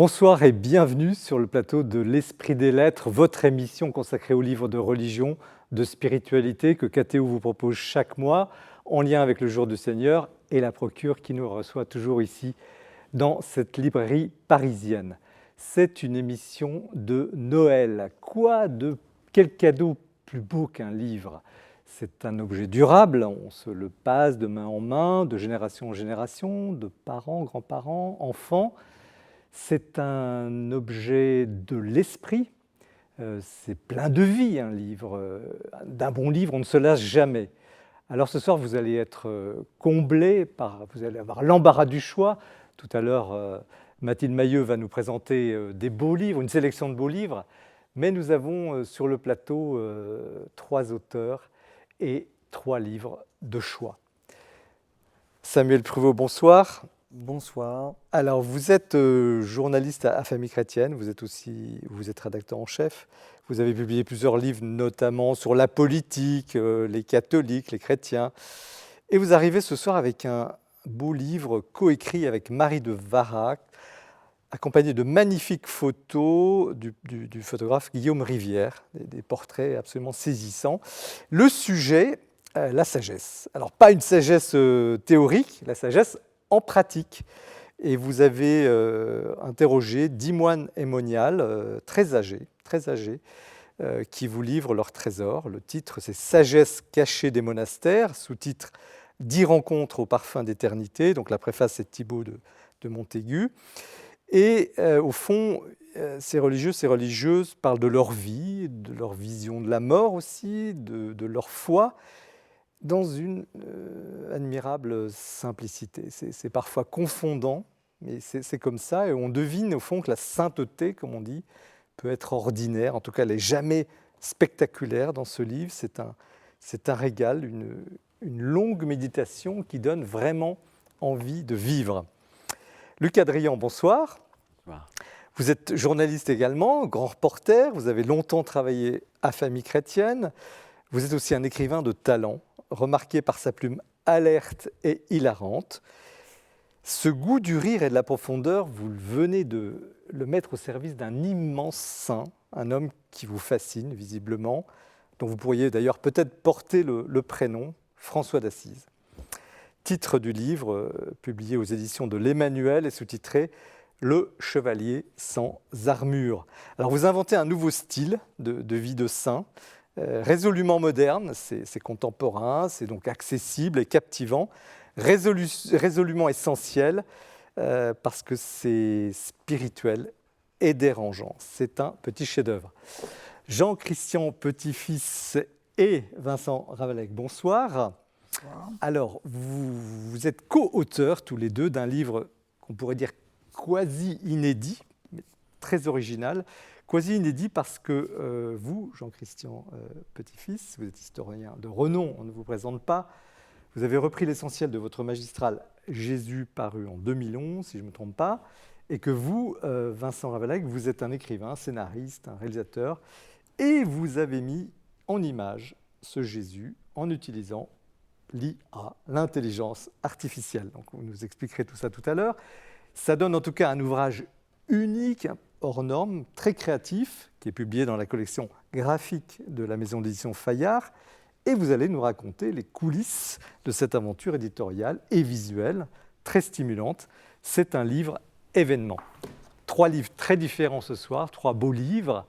Bonsoir et bienvenue sur le plateau de l'Esprit des Lettres, votre émission consacrée aux livres de religion, de spiritualité que KTO vous propose chaque mois en lien avec le Jour du Seigneur et la Procure qui nous reçoit toujours ici dans cette librairie parisienne. C'est une émission de Noël. Quel cadeau plus beau qu'un livre? C'est un objet durable, on se le passe de main en main, de génération en génération, de parents, grands-parents, enfants. C'est un objet de l'esprit, c'est plein de vie un livre. D'un bon livre, on ne se lasse jamais. Alors ce soir, vous allez être comblés, vous allez avoir l'embarras du choix. Tout à l'heure, Mathilde Mailleux va nous présenter des beaux livres, une sélection de beaux livres. Mais nous avons sur le plateau 3 auteurs et 3 livres de choix. Samuel Pruvot, bonsoir. Bonsoir. Alors, vous êtes journaliste à Famille Chrétienne, vous êtes rédacteur en chef. Vous avez publié plusieurs livres, notamment sur la politique, les catholiques, les chrétiens. Et vous arrivez ce soir avec un beau livre coécrit avec Marie de Varac, accompagné de magnifiques photos du photographe Guillaume Rivière, des portraits absolument saisissants. Le sujet, la sagesse. Alors, pas une sagesse théorique, la sagesse en pratique. Et vous avez interrogé 10 moines émoniales très âgés, qui vous livrent leur trésor. Le titre, c'est « Sagesse cachée des monastères », sous-titre « 10 rencontres au parfum d'éternité ». Donc la préface, c'est Thibaut de Montaigu. Et au fond, ces religieux, ces religieuses parlent de leur vie, de leur vision de la mort aussi, de leur foi, dans une admirable simplicité. C'est parfois confondant, mais c'est comme ça, et on devine au fond que la sainteté, comme on dit, peut être ordinaire. En tout cas, elle n'est jamais spectaculaire dans ce livre. C'est un régal, une longue méditation qui donne vraiment envie de vivre. Luc Adrian, bonsoir. Bonsoir. Vous êtes journaliste également, grand reporter, vous avez longtemps travaillé à Famille Chrétienne. Vous êtes aussi un écrivain de talent, remarqué par sa plume alerte et hilarante. Ce goût du rire et de la profondeur, vous venez de le mettre au service d'un immense saint, un homme qui vous fascine visiblement, dont vous pourriez d'ailleurs peut-être porter le prénom, François d'Assise. Titre du livre, publié aux éditions de l'Emmanuel et sous-titré « Le chevalier sans armure ». Alors vous inventez un nouveau style de vie de saint, résolument moderne, c'est contemporain, c'est donc accessible et captivant, résolument essentiel, parce que c'est spirituel et dérangeant. C'est un petit chef-d'œuvre. Jean-Christian Petit-Fils et Vincent Ravalec, bonsoir. Bonsoir. Alors, vous êtes co-auteurs tous les deux d'un livre qu'on pourrait dire quasi inédit, mais très original. Quasi inédit parce que vous, Jean-Christian Petit-Fils, vous êtes historien de renom, on ne vous présente pas. Vous avez repris l'essentiel de votre magistral Jésus paru en 2011, si je ne me trompe pas, et que vous, Vincent Ravalec, vous êtes un écrivain, un scénariste, un réalisateur, et vous avez mis en image ce Jésus en utilisant l'IA, l'intelligence artificielle. Donc vous nous expliquerez tout ça tout à l'heure. Ça donne en tout cas un ouvrage unique, hors norme, très créatif, qui est publié dans la collection graphique de la maison d'édition Fayard. Et vous allez nous raconter les coulisses de cette aventure éditoriale et visuelle, très stimulante. C'est un livre événement. 3 livres très différents ce soir, 3 beaux livres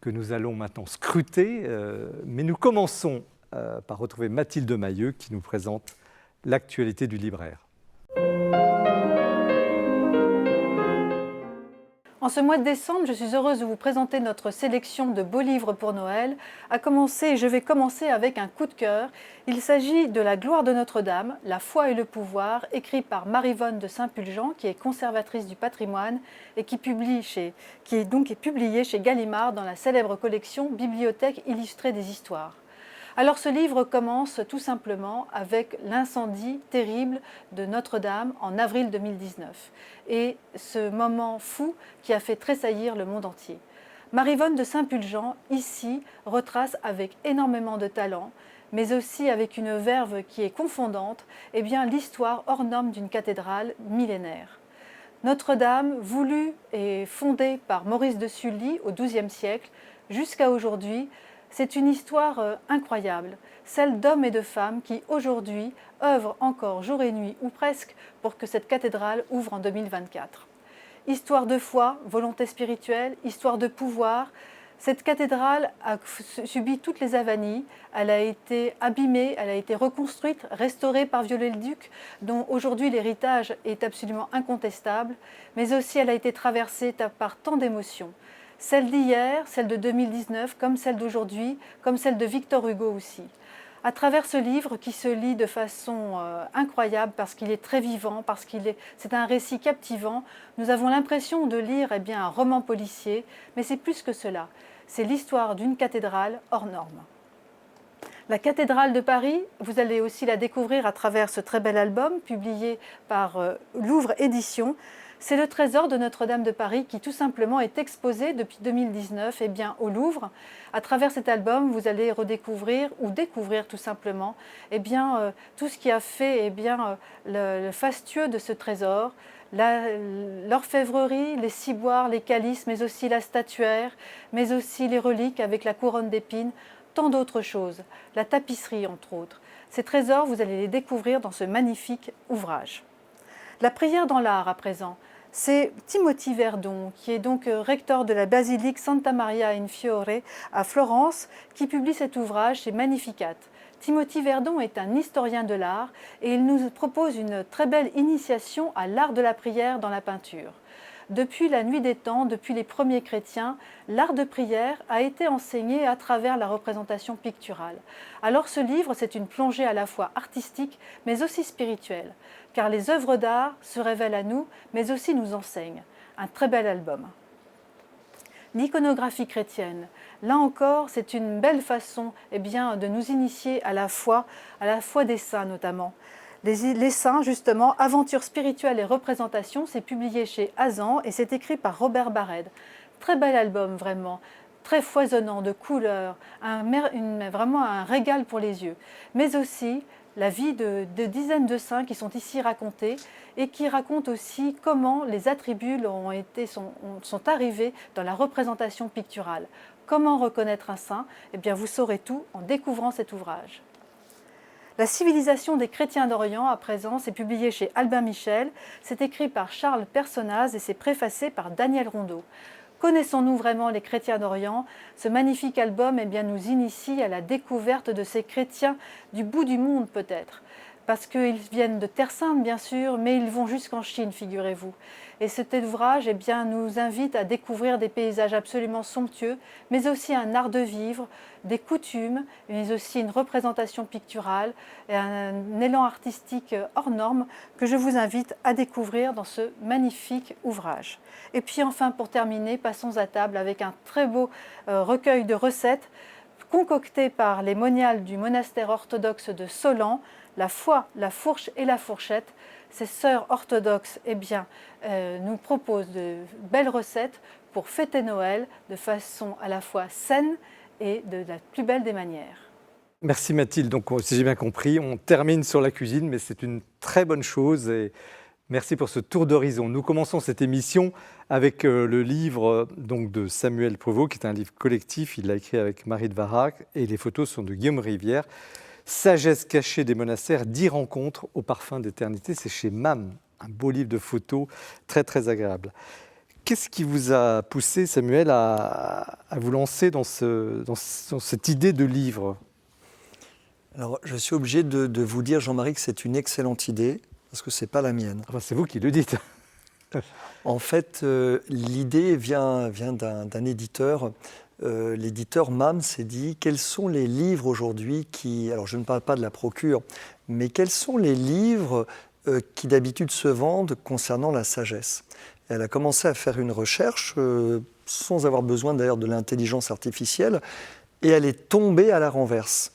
que nous allons maintenant scruter. Mais nous commençons par retrouver Mathilde Mailleux qui nous présente l'actualité du libraire. En ce mois de décembre, je suis heureuse de vous présenter notre sélection de beaux livres pour Noël. Je vais commencer avec un coup de cœur. Il s'agit de La gloire de Notre-Dame, la foi et le pouvoir, écrit par Marie-Vonne de Saint-Pulgent, qui est conservatrice du patrimoine et qui est publié chez Gallimard dans la célèbre collection Bibliothèque illustrée des histoires. Alors ce livre commence tout simplement avec l'incendie terrible de Notre-Dame en avril 2019 et ce moment fou qui a fait tressaillir le monde entier. Marie-Vonne de Saint-Pulgent, ici, retrace avec énormément de talent, mais aussi avec une verve qui est confondante, l'histoire hors norme d'une cathédrale millénaire. Notre-Dame, voulue et fondée par Maurice de Sully au XIIe siècle, jusqu'à aujourd'hui, c'est une histoire incroyable, celle d'hommes et de femmes qui, aujourd'hui, œuvrent encore jour et nuit, ou presque, pour que cette cathédrale ouvre en 2024. Histoire de foi, volonté spirituelle, histoire de pouvoir. Cette cathédrale a subi toutes les avanies, elle a été abîmée, elle a été reconstruite, restaurée par Viollet-le-Duc, dont aujourd'hui l'héritage est absolument incontestable, mais aussi elle a été traversée par tant d'émotions. Celle d'hier, celle de 2019, comme celle d'aujourd'hui, comme celle de Victor Hugo aussi. À travers ce livre qui se lit de façon incroyable parce qu'il est très vivant, parce c'est un récit captivant, nous avons l'impression de lire un roman policier, mais c'est plus que cela. C'est l'histoire d'une cathédrale hors norme. La cathédrale de Paris, vous allez aussi la découvrir à travers ce très bel album publié par Louvre Éditions. C'est le trésor de Notre-Dame de Paris qui tout simplement est exposé depuis 2019 au Louvre. À travers cet album, vous allez redécouvrir ou découvrir tout simplement tout ce qui a fait le fastueux de ce trésor, l'orfèvrerie, les ciboires, les calices, mais aussi la statuaire, mais aussi les reliques avec la couronne d'épines, tant d'autres choses, la tapisserie entre autres. Ces trésors, vous allez les découvrir dans ce magnifique ouvrage. La prière dans l'art à présent, c'est Timothy Verdon, qui est donc recteur de la basilique Santa Maria in Fiore à Florence, qui publie cet ouvrage chez Magnificat. Timothy Verdon est un historien de l'art et il nous propose une très belle initiation à l'art de la prière dans la peinture. Depuis la nuit des temps, depuis les premiers chrétiens, l'art de prière a été enseigné à travers la représentation picturale. Alors ce livre, c'est une plongée à la fois artistique, mais aussi spirituelle, car les œuvres d'art se révèlent à nous, mais aussi nous enseignent. Un très bel album. L'iconographie chrétienne, là encore, c'est une belle façon de nous initier à la foi des saints notamment. Les saints, justement, Aventures spirituelles et représentations, c'est publié chez Azan et c'est écrit par Robert Barrède. Très bel album, vraiment, très foisonnant de couleurs, vraiment un régal pour les yeux. Mais aussi la vie de dizaines de saints qui sont ici racontés et qui racontent aussi comment les attributs sont arrivés dans la représentation picturale. Comment reconnaître un saint ? Vous saurez tout en découvrant cet ouvrage. La civilisation des chrétiens d'Orient, à présent, c'est publié chez Albin Michel. C'est écrit par Charles Personnaz et c'est préfacé par Daniel Rondeau. Connaissons-nous vraiment les chrétiens d'Orient ? Ce magnifique album nous initie à la découverte de ces chrétiens du bout du monde peut-être. Parce qu'ils viennent de Terre Sainte, bien sûr, mais ils vont jusqu'en Chine, figurez-vous. Et cet ouvrage nous invite à découvrir des paysages absolument somptueux, mais aussi un art de vivre, des coutumes, mais aussi une représentation picturale, et un élan artistique hors norme que je vous invite à découvrir dans ce magnifique ouvrage. Et puis enfin, pour terminer, passons à table avec un très beau recueil de recettes concocté par les moniales du monastère orthodoxe de Solan, la foi, la fourche et la fourchette. Ces sœurs orthodoxes nous proposent de belles recettes pour fêter Noël de façon à la fois saine et de la plus belle des manières. Merci Mathilde. Donc, si j'ai bien compris, on termine sur la cuisine, mais c'est une très bonne chose. Et merci pour ce tour d'horizon. Nous commençons cette émission avec le livre de Samuel Prévost, qui est un livre collectif. Il l'a écrit avec Marie de Varac et les photos sont de Guillaume Rivière. Sagesse cachée des monastères, 10 rencontres au parfum d'éternité. C'est chez MAM, un beau livre de photos très très agréable. Qu'est-ce qui vous a poussé, Samuel, à vous lancer dans cette idée de livre ? Alors, je suis obligé de vous dire, Jean-Marie, que c'est une excellente idée, parce que ce n'est pas la mienne. Enfin, c'est vous qui le dites. En fait, l'idée vient d'un éditeur. L'éditeur MAM s'est dit, quels sont les livres aujourd'hui qui... Alors, je ne parle pas de la procure, mais quels sont les livres qui d'habitude se vendent concernant la sagesse ? Elle a commencé à faire une recherche, sans avoir besoin d'ailleurs de l'intelligence artificielle, et elle est tombée à la renverse,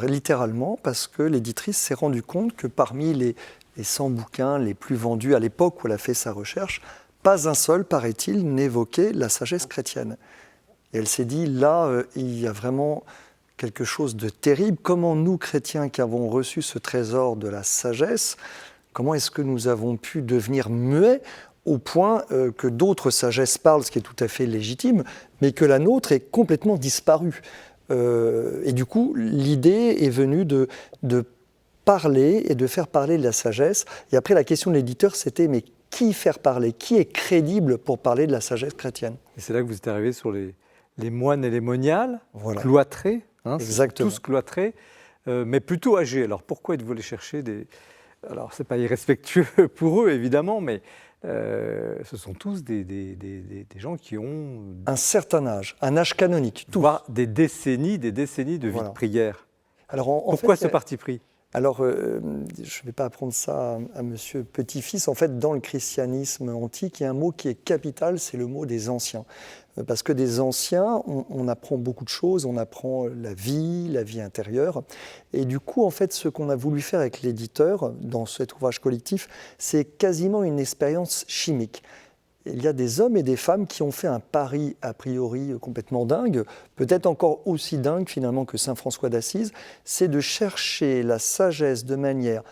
littéralement, parce que l'éditrice s'est rendue compte que parmi les 100 bouquins les plus vendus à l'époque où elle a fait sa recherche, pas un seul, paraît-il, n'évoquait la sagesse chrétienne. Et elle s'est dit, là, il y a vraiment quelque chose de terrible. Comment nous, chrétiens, qui avons reçu ce trésor de la sagesse, comment est-ce que nous avons pu devenir muets ? au point que d'autres sagesses parlent, ce qui est tout à fait légitime, mais que la nôtre est complètement disparue. Et du coup, l'idée est venue de parler et de faire parler de la sagesse. Et après, la question de l'éditeur, c'était, mais qui faire parler? Qui est crédible pour parler de la sagesse chrétienne? Et c'est là que vous êtes arrivé sur les moines et les moniales, Voilà. cloîtrés, Exactement. tous cloîtrés, mais plutôt âgés. Alors pourquoi êtes-vous allé chercher des... Alors c'est pas irrespectueux pour eux évidemment, mais ce sont tous des gens qui ont... Un certain âge, un âge canonique, tout. Voire des décennies de vie Voilà. de prière. Alors, Pourquoi fait, ce parti pris? Alors, je ne vais pas apprendre ça à monsieur Petit-Fils. En fait, dans le christianisme antique, il y a un mot qui est capital, c'est le mot des anciens. Parce que des anciens, on apprend beaucoup de choses, on apprend la vie intérieure. Et du coup, en fait, ce qu'on a voulu faire avec l'éditeur, dans cet ouvrage collectif, c'est quasiment une expérience chimique. Il y a des hommes et des femmes qui ont fait un pari a priori complètement dingue, peut-être encore aussi dingue finalement que saint François d'Assise, c'est de chercher la sagesse de manière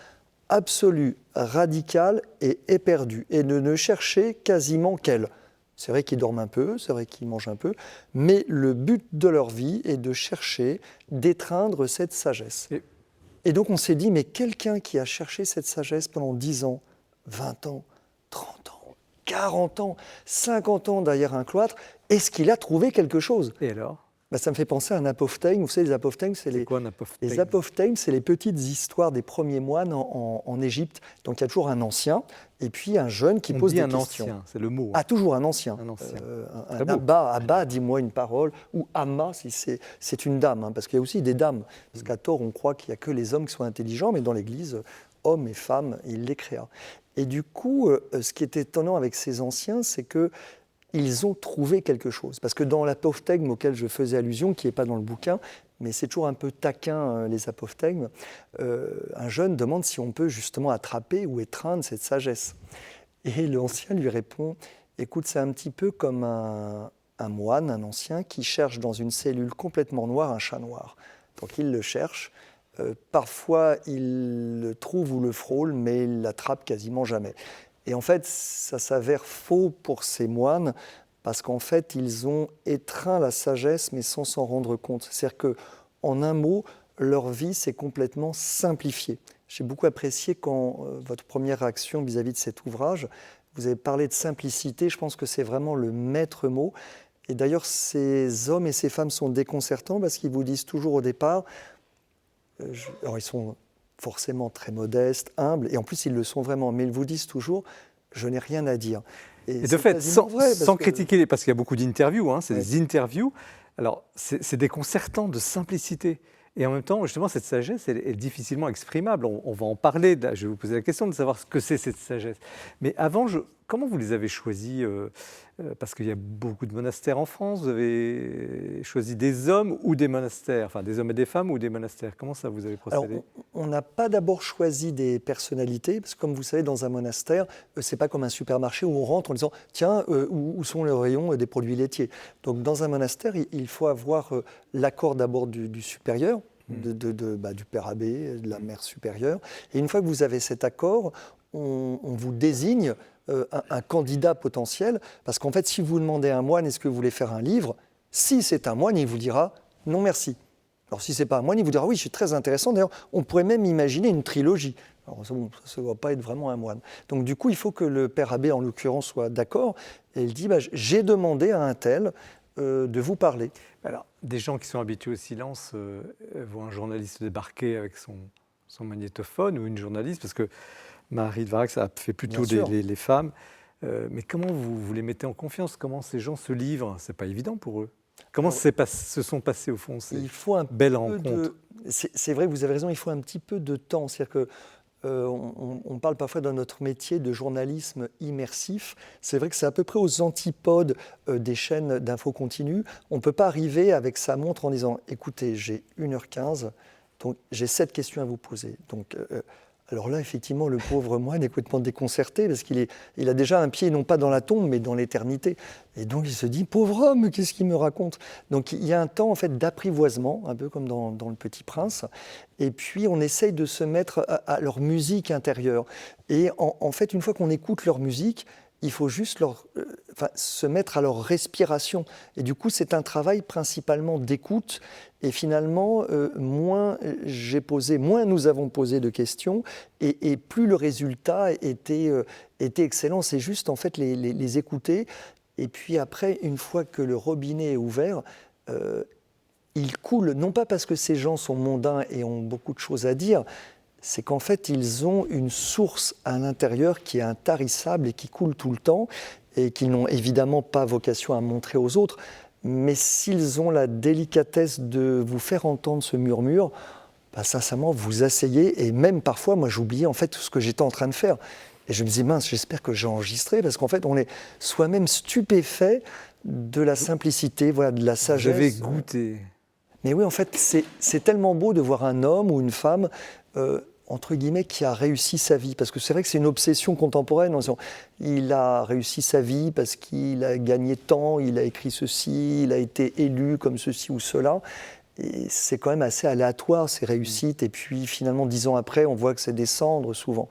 absolue, radicale et éperdue, et de ne chercher quasiment qu'elle. C'est vrai qu'ils dorment un peu, c'est vrai qu'ils mangent un peu, mais le but de leur vie est de chercher, d'étreindre cette sagesse. Et donc on s'est dit, mais quelqu'un qui a cherché cette sagesse pendant 10 ans, 20 ans, 30 ans, 40 ans, 50 ans derrière un cloître, est-ce qu'il a trouvé quelque chose? Et alors? Ça me fait penser à un apophthegme. Vous savez, les apophthegmes, c'est quoi un apophthegme? Les apophthegmes, c'est les petites histoires des premiers moines en Égypte. Donc il y a toujours un ancien et puis un jeune qui pose des questions. Ancien, c'est le mot. Ah, toujours un ancien. Un ancien. Un abba, dis-moi une parole, ou amma, si c'est une dame, hein, parce qu'il y a aussi des dames. Parce qu'à tort, on croit qu'il n'y a que les hommes qui sont intelligents, mais dans l'Église, hommes et femmes, il les créa. Et du coup, ce qui est étonnant avec ces anciens, c'est qu'ils ont trouvé quelque chose. Parce que dans l'apophthegme auquel je faisais allusion, qui n'est pas dans le bouquin, mais c'est toujours un peu taquin, les apophthegmes, un jeune demande si on peut justement attraper ou étreindre cette sagesse. Et l'ancien lui répond, écoute, c'est un petit peu comme un moine, un ancien, qui cherche dans une cellule complètement noire un chat noir. Donc il le cherche. Parfois, il le trouve ou le frôle, mais il l'attrape quasiment jamais. Et en fait, ça s'avère faux pour ces moines, parce qu'en fait, ils ont étreint la sagesse, mais sans s'en rendre compte. C'est-à-dire qu'en un mot, leur vie s'est complètement simplifiée. J'ai beaucoup apprécié quand votre première réaction vis-à-vis de cet ouvrage, vous avez parlé de simplicité, je pense que c'est vraiment le maître mot. Et d'ailleurs, ces hommes et ces femmes sont déconcertants, parce qu'ils vous disent toujours au départ... Alors ils sont forcément très modestes, humbles, et en plus ils le sont vraiment, mais ils vous disent toujours « je n'ai rien à dire ». Et de fait, sans critiquer, parce qu'il y a beaucoup d'interviews, hein, c'est des interviews, alors c'est déconcertant de simplicité. Et en même temps, justement, cette sagesse, elle est difficilement exprimable. On va en parler, je vais vous poser la question de savoir ce que c'est cette sagesse. Mais avant, comment vous les avez choisis parce qu'il y a beaucoup de monastères en France. Vous avez choisi des hommes ou des monastères, enfin des hommes et des femmes ou des monastères. Comment ça vous avez procédé? Alors, on n'a pas d'abord choisi des personnalités, parce que comme vous savez, dans un monastère, c'est pas comme un supermarché où on rentre en disant « tiens, où sont les rayons des produits laitiers ?» Donc dans un monastère, il faut avoir l'accord d'abord du supérieur, du père abbé, de la mère supérieure. Et une fois que vous avez cet accord, on vous désigne un candidat potentiel, parce qu'en fait, si vous demandez à un moine, est-ce que vous voulez faire un livre? Si c'est un moine, il vous dira non merci. Alors si c'est pas un moine, il vous dira oui, c'est très intéressant. D'ailleurs, on pourrait même imaginer une trilogie. Alors ça ne va pas être vraiment un moine. Donc du coup, il faut que le père abbé, en l'occurrence, soit d'accord. Et il dit, j'ai demandé à un tel de vous parler. Alors, des gens qui sont habitués au silence voient un journaliste débarquer avec son magnétophone, ou une journaliste, parce que Marie de Varax a fait plutôt les femmes. Mais comment vous les mettez en confiance? Comment ces gens se livrent? C'est pas évident pour eux. Comment se sont passés au fond ces belles rencontres? C'est vrai que vous avez raison, il faut un petit peu de temps. C'est-à-dire que on parle parfois dans notre métier de journalisme immersif. C'est vrai que c'est à peu près aux antipodes des chaînes d'infos continues. On ne peut pas arriver avec sa montre en disant « écoutez, j'ai 1h15, donc j'ai 7 questions à vous poser ». Donc, alors là, effectivement, le pauvre moine est complètement déconcerté parce qu'il a déjà un pied non pas dans la tombe, mais dans l'éternité. Et donc, il se dit, pauvre homme, qu'est-ce qu'il me raconte? Donc, il y a un temps, en fait, d'apprivoisement, un peu comme dans Le Petit Prince. Et puis, on essaye de se mettre à leur musique intérieure. Et en fait, une fois qu'on écoute leur musique, il faut juste se mettre à leur respiration. Et du coup, c'est un travail principalement d'écoute. Et finalement, moins nous avons posé de questions, et plus le résultat était excellent. C'est juste en fait les écouter. Et puis après, une fois que le robinet est ouvert, il coule, non pas parce que ces gens sont mondains et ont beaucoup de choses à dire, c'est qu'en fait, ils ont une source à l'intérieur qui est intarissable et qui coule tout le temps, et qu'ils n'ont évidemment pas vocation à montrer aux autres, mais s'ils ont la délicatesse de vous faire entendre ce murmure, sincèrement, vous asseyez, et même parfois, moi j'oubliais en fait tout ce que j'étais en train de faire. Et je me disais, mince, j'espère que j'ai enregistré, parce qu'en fait, on est soi-même stupéfait de la simplicité, de la sagesse. J'avais goûté. Mais oui, en fait, c'est tellement beau de voir un homme ou une femme, entre guillemets, qui a réussi sa vie. Parce que c'est vrai que c'est une obsession contemporaine. Il a réussi sa vie parce qu'il a gagné tant, il a écrit ceci, il a été élu comme ceci ou cela. Et c'est quand même assez aléatoire, ces réussites. Et puis, finalement, 10 ans après, on voit que c'est des cendres, souvent.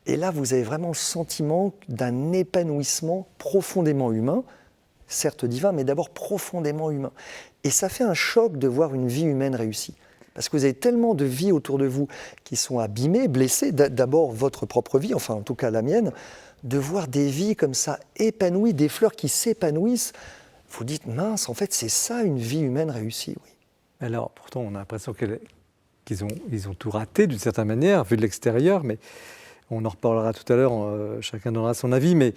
Et là, vous avez vraiment le sentiment d'un épanouissement profondément humain, certes divin, mais d'abord profondément humain. Et ça fait un choc de voir une vie humaine réussie. Parce que vous avez tellement de vies autour de vous qui sont abîmées, blessées, d'abord votre propre vie, enfin en tout cas la mienne, de voir des vies comme ça épanouies, des fleurs qui s'épanouissent, vous dites, mince, en fait c'est ça une vie humaine réussie, oui. Alors pourtant on a l'impression qu'ils ont tout raté d'une certaine manière, vu de l'extérieur, mais on en reparlera tout à l'heure, chacun donnera son avis, mais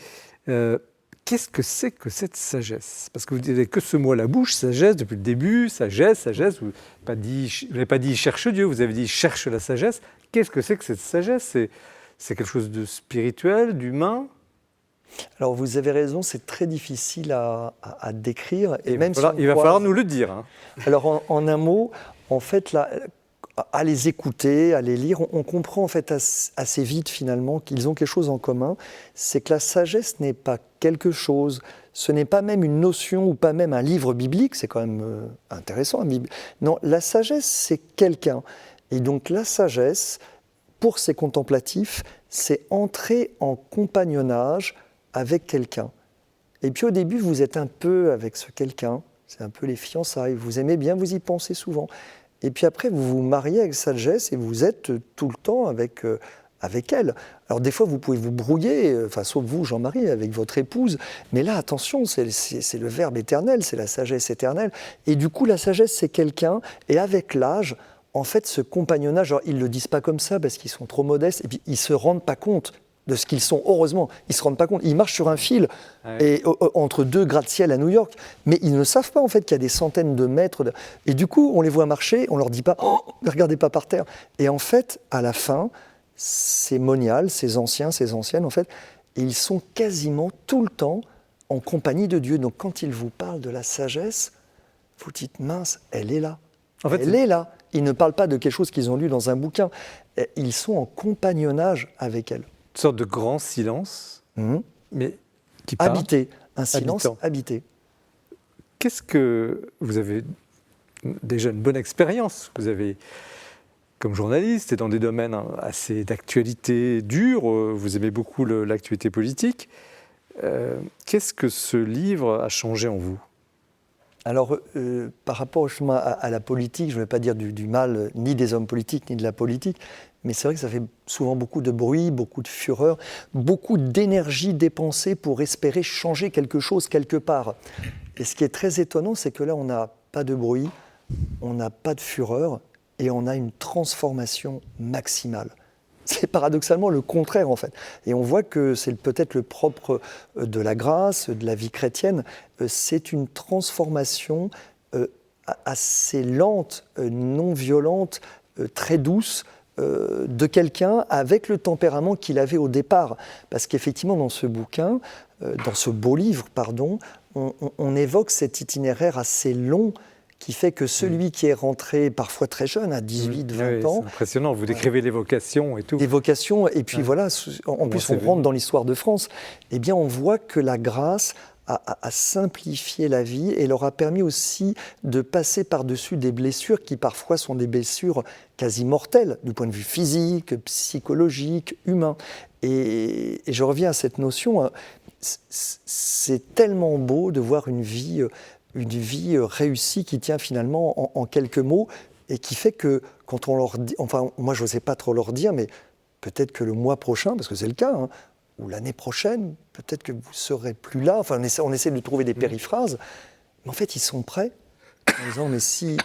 qu'est-ce que c'est que cette sagesse? Parce que vous n'avez que ce mot à la bouche, sagesse, depuis le début, sagesse. Vous n'avez pas dit cherche Dieu, vous avez dit cherche la sagesse. Qu'est-ce que c'est que cette sagesse? C'est quelque chose de spirituel, d'humain? Alors vous avez raison, c'est très difficile à décrire. Il va falloir nous le dire. Hein. Alors en un mot, en fait, là, à les écouter, à les lire, on comprend en fait assez vite finalement qu'ils ont quelque chose en commun, c'est que la sagesse n'est pas quelque chose, ce n'est pas même une notion ou pas même un livre biblique, c'est quand même intéressant. Non, la sagesse c'est quelqu'un. Et donc la sagesse, pour ces contemplatifs, c'est entrer en compagnonnage avec quelqu'un. Et puis au début, vous êtes un peu avec ce quelqu'un, c'est un peu les fiançailles, vous aimez bien, vous y pensez souvent. Et puis après, vous vous mariez avec sagesse et vous êtes tout le temps avec elle. Alors des fois, vous pouvez vous brouiller, sauf vous, Jean-Marie, avec votre épouse. Mais là, attention, c'est le Verbe éternel, c'est la sagesse éternelle. Et du coup, la sagesse, c'est quelqu'un. Et avec l'âge, en fait, ce compagnonnage, alors, ils ne le disent pas comme ça parce qu'ils sont trop modestes. Et puis, ils ne se rendent pas compte de ce qu'ils sont, heureusement. Ils ne se rendent pas compte. Ils marchent sur un fil entre 2 gratte-ciel à New York. Mais ils ne savent pas, en fait, qu'il y a des centaines de mètres. Et du coup, on les voit marcher, on ne leur dit pas « ne regardez pas par terre ». Et en fait, à la fin, ces moniales, ces anciens, ces anciennes, en fait, ils sont quasiment tout le temps en compagnie de Dieu. Donc, quand ils vous parlent de la sagesse, vous dites « mince, elle est là ». En fait, elle est là. Ils ne parlent pas de quelque chose qu'ils ont lu dans un bouquin. Ils sont en compagnonnage avec elle. Une sorte de grand silence, mais qui part. Habité, un silence habité. Qu'est-ce que vous avez déjà une bonne expérience? Vous avez, comme journaliste, et dans des domaines assez d'actualité dure, vous aimez beaucoup l'actualité politique. Qu'est-ce que ce livre a changé en vous? Alors, par rapport justement à la politique, je ne vais pas dire du mal ni des hommes politiques ni de la politique, mais c'est vrai que ça fait souvent beaucoup de bruit, beaucoup de fureur, beaucoup d'énergie dépensée pour espérer changer quelque chose quelque part. Et ce qui est très étonnant, c'est que là, on n'a pas de bruit, on n'a pas de fureur, et on a une transformation maximale. C'est paradoxalement le contraire, en fait. Et on voit que c'est peut-être le propre de la grâce, de la vie chrétienne. C'est une transformation assez lente, non violente, très douce, de quelqu'un avec le tempérament qu'il avait au départ. Parce qu'effectivement, dans ce bouquin, dans ce beau livre, pardon, on évoque cet itinéraire assez long qui fait que celui qui est rentré parfois très jeune, à 18, 20 ans... C'est impressionnant, vous décrivez les vocations et tout. Les vocations, et puis voilà, en plus on rentre dans l'histoire de France, eh bien on voit que la grâce a simplifié la vie et leur a permis aussi de passer par-dessus des blessures qui parfois sont des blessures quasi mortelles, du point de vue physique, psychologique, humain. Et je reviens à cette notion... c'est tellement beau de voir une vie réussie qui tient finalement en quelques mots et qui fait que quand on leur dit, enfin moi je n'osais pas trop leur dire, mais peut-être que le mois prochain, parce que c'est le cas, hein, ou l'année prochaine, peut-être que vous ne serez plus là, enfin on essaie de trouver des périphrases, mais en fait ils sont prêts en disant mais si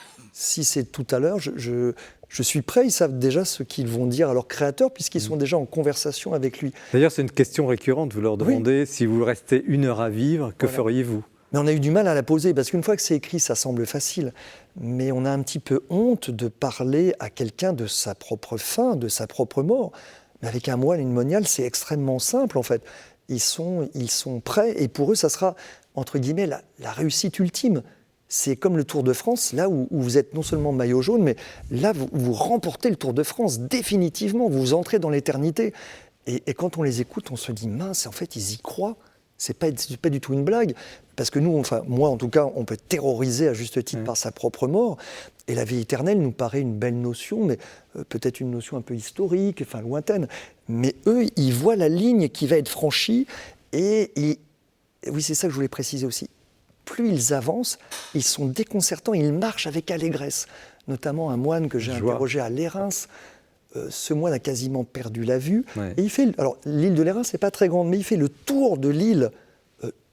c'est tout à l'heure, je suis prêt, ils savent déjà ce qu'ils vont dire à leur créateur puisqu'ils sont déjà en conversation avec lui. D'ailleurs, c'est une question récurrente, vous leur demandez si vous restez 1 heure à vivre, que feriez-vous ? Mais on a eu du mal à la poser, parce qu'une fois que c'est écrit, ça semble facile. Mais on a un petit peu honte de parler à quelqu'un de sa propre fin, de sa propre mort. Mais avec un moine et une moniale, c'est extrêmement simple, en fait. Ils sont prêts, et pour eux, ça sera, entre guillemets, la réussite ultime. C'est comme le Tour de France, là où vous êtes non seulement maillot jaune, mais là, vous remportez le Tour de France définitivement, vous entrez dans l'éternité. Et quand on les écoute, on se dit, mince, en fait, ils y croient. C'est pas du tout une blague, parce que nous, enfin moi en tout cas, on peut être terrorisé à juste titre par sa propre mort, et la vie éternelle nous paraît une belle notion, mais peut-être une notion un peu historique, enfin lointaine, mais eux, ils voient la ligne qui va être franchie, et oui, c'est ça que je voulais préciser aussi, plus ils avancent, ils sont déconcertants, ils marchent avec allégresse, notamment un moine que j'ai interrogé à Lérins. Ce moine a quasiment perdu la vue. Ouais. Et il fait, alors l'île de Lérins, c'est pas très grande, mais il fait le tour de l'île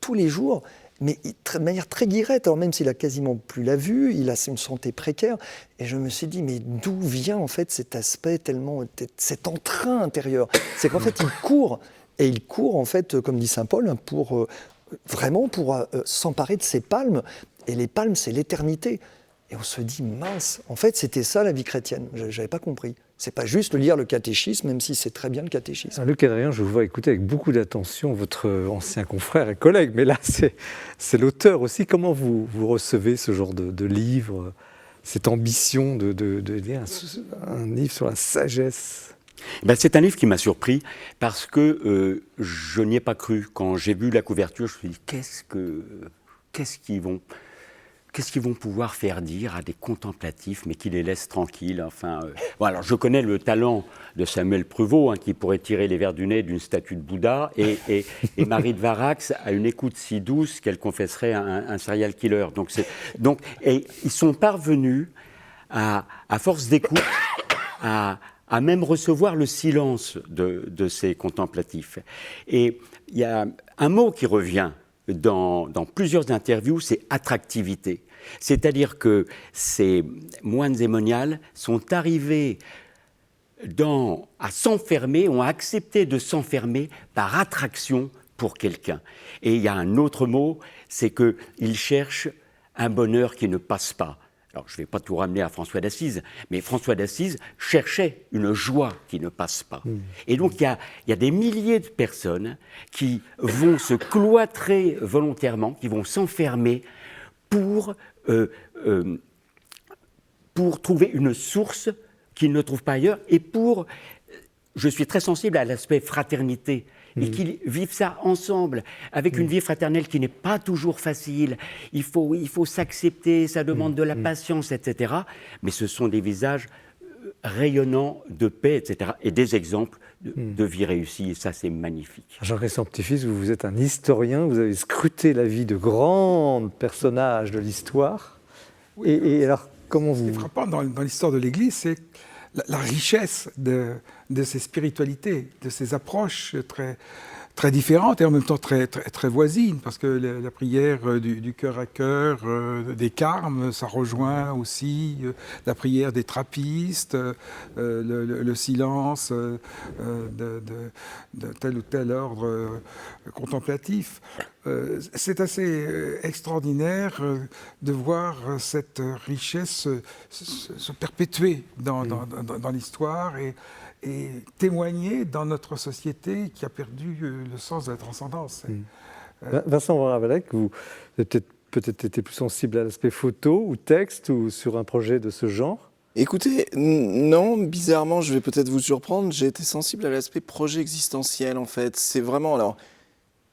tous les jours, mais de manière très guirette. Alors même s'il a quasiment plus la vue, il a une santé précaire. Et je me suis dit, mais d'où vient en fait cet aspect tellement, cet entrain intérieur ? C'est qu'en fait, il court, et il court en fait, comme dit saint Paul, pour vraiment pour s'emparer de ses palmes. Et les palmes, c'est l'éternité. Et on se dit, mince, en fait, c'était ça la vie chrétienne. Je n'avais pas compris. C'est pas juste lire le catéchisme, même si c'est très bien le catéchisme. Alors, Luc Adrien, je vous vois écouter avec beaucoup d'attention votre ancien confrère et collègue, mais là, c'est l'auteur aussi. Comment vous recevez ce genre de livre, cette ambition de lire un livre sur la sagesse ? Ben, c'est un livre qui m'a surpris parce que je n'y ai pas cru. Quand j'ai vu la couverture, je me suis dit, qu'est-ce qu'ils vont pouvoir faire dire à des contemplatifs, mais qui les laissent tranquilles. Enfin, bon, alors je connais le talent de Samuel Pruvot, hein, qui pourrait tirer les vers du nez d'une statue de Bouddha, et Marie de Varax a une écoute si douce qu'elle confesserait un serial killer. Et ils sont parvenus, à force d'écoute, à même recevoir le silence de ces contemplatifs. Et il y a un mot qui revient dans plusieurs interviews, c'est attractivité. C'est-à-dire que ces moines et moniales sont arrivés à s'enfermer, ont accepté de s'enfermer par attraction pour quelqu'un. Et il y a un autre mot, c'est qu'ils cherchent un bonheur qui ne passe pas. Alors, je ne vais pas tout ramener à François d'Assise, mais François d'Assise cherchait une joie qui ne passe pas. Et donc, il y a des milliers de personnes qui vont se cloîtrer volontairement, qui vont s'enfermer pour trouver une source qu'ils ne trouvent pas ailleurs et je suis très sensible à l'aspect fraternité. Et qu'ils vivent ça ensemble, avec une vie fraternelle qui n'est pas toujours facile. Il faut s'accepter, ça demande de la patience, etc. Mais ce sont des visages rayonnants de paix, etc. Et des exemples de vie réussie, et ça, c'est magnifique. Jean-Christian Petit-Fils, vous êtes un historien, vous avez scruté la vie de grands personnages de l'histoire. Oui, et alors, comment vous... Ce qui est frappant dans l'histoire de l'Église, c'est la richesse de ces spiritualités, de ces approches très, très différentes et en même temps très, très, très voisines, parce que la prière du cœur à cœur, des carmes, ça rejoint aussi la prière des trappistes, le silence de tel ou tel ordre contemplatif. C'est assez extraordinaire de voir cette richesse se perpétuer dans l'histoire et témoigner dans notre société qui a perdu le sens de la transcendance. Vincent Ravalec, vous avez peut-être été plus sensible à l'aspect photo ou texte ou sur un projet de ce genre ? Écoutez, non, bizarrement, je vais peut-être vous surprendre, j'ai été sensible à l'aspect projet existentiel en fait. C'est vraiment, alors,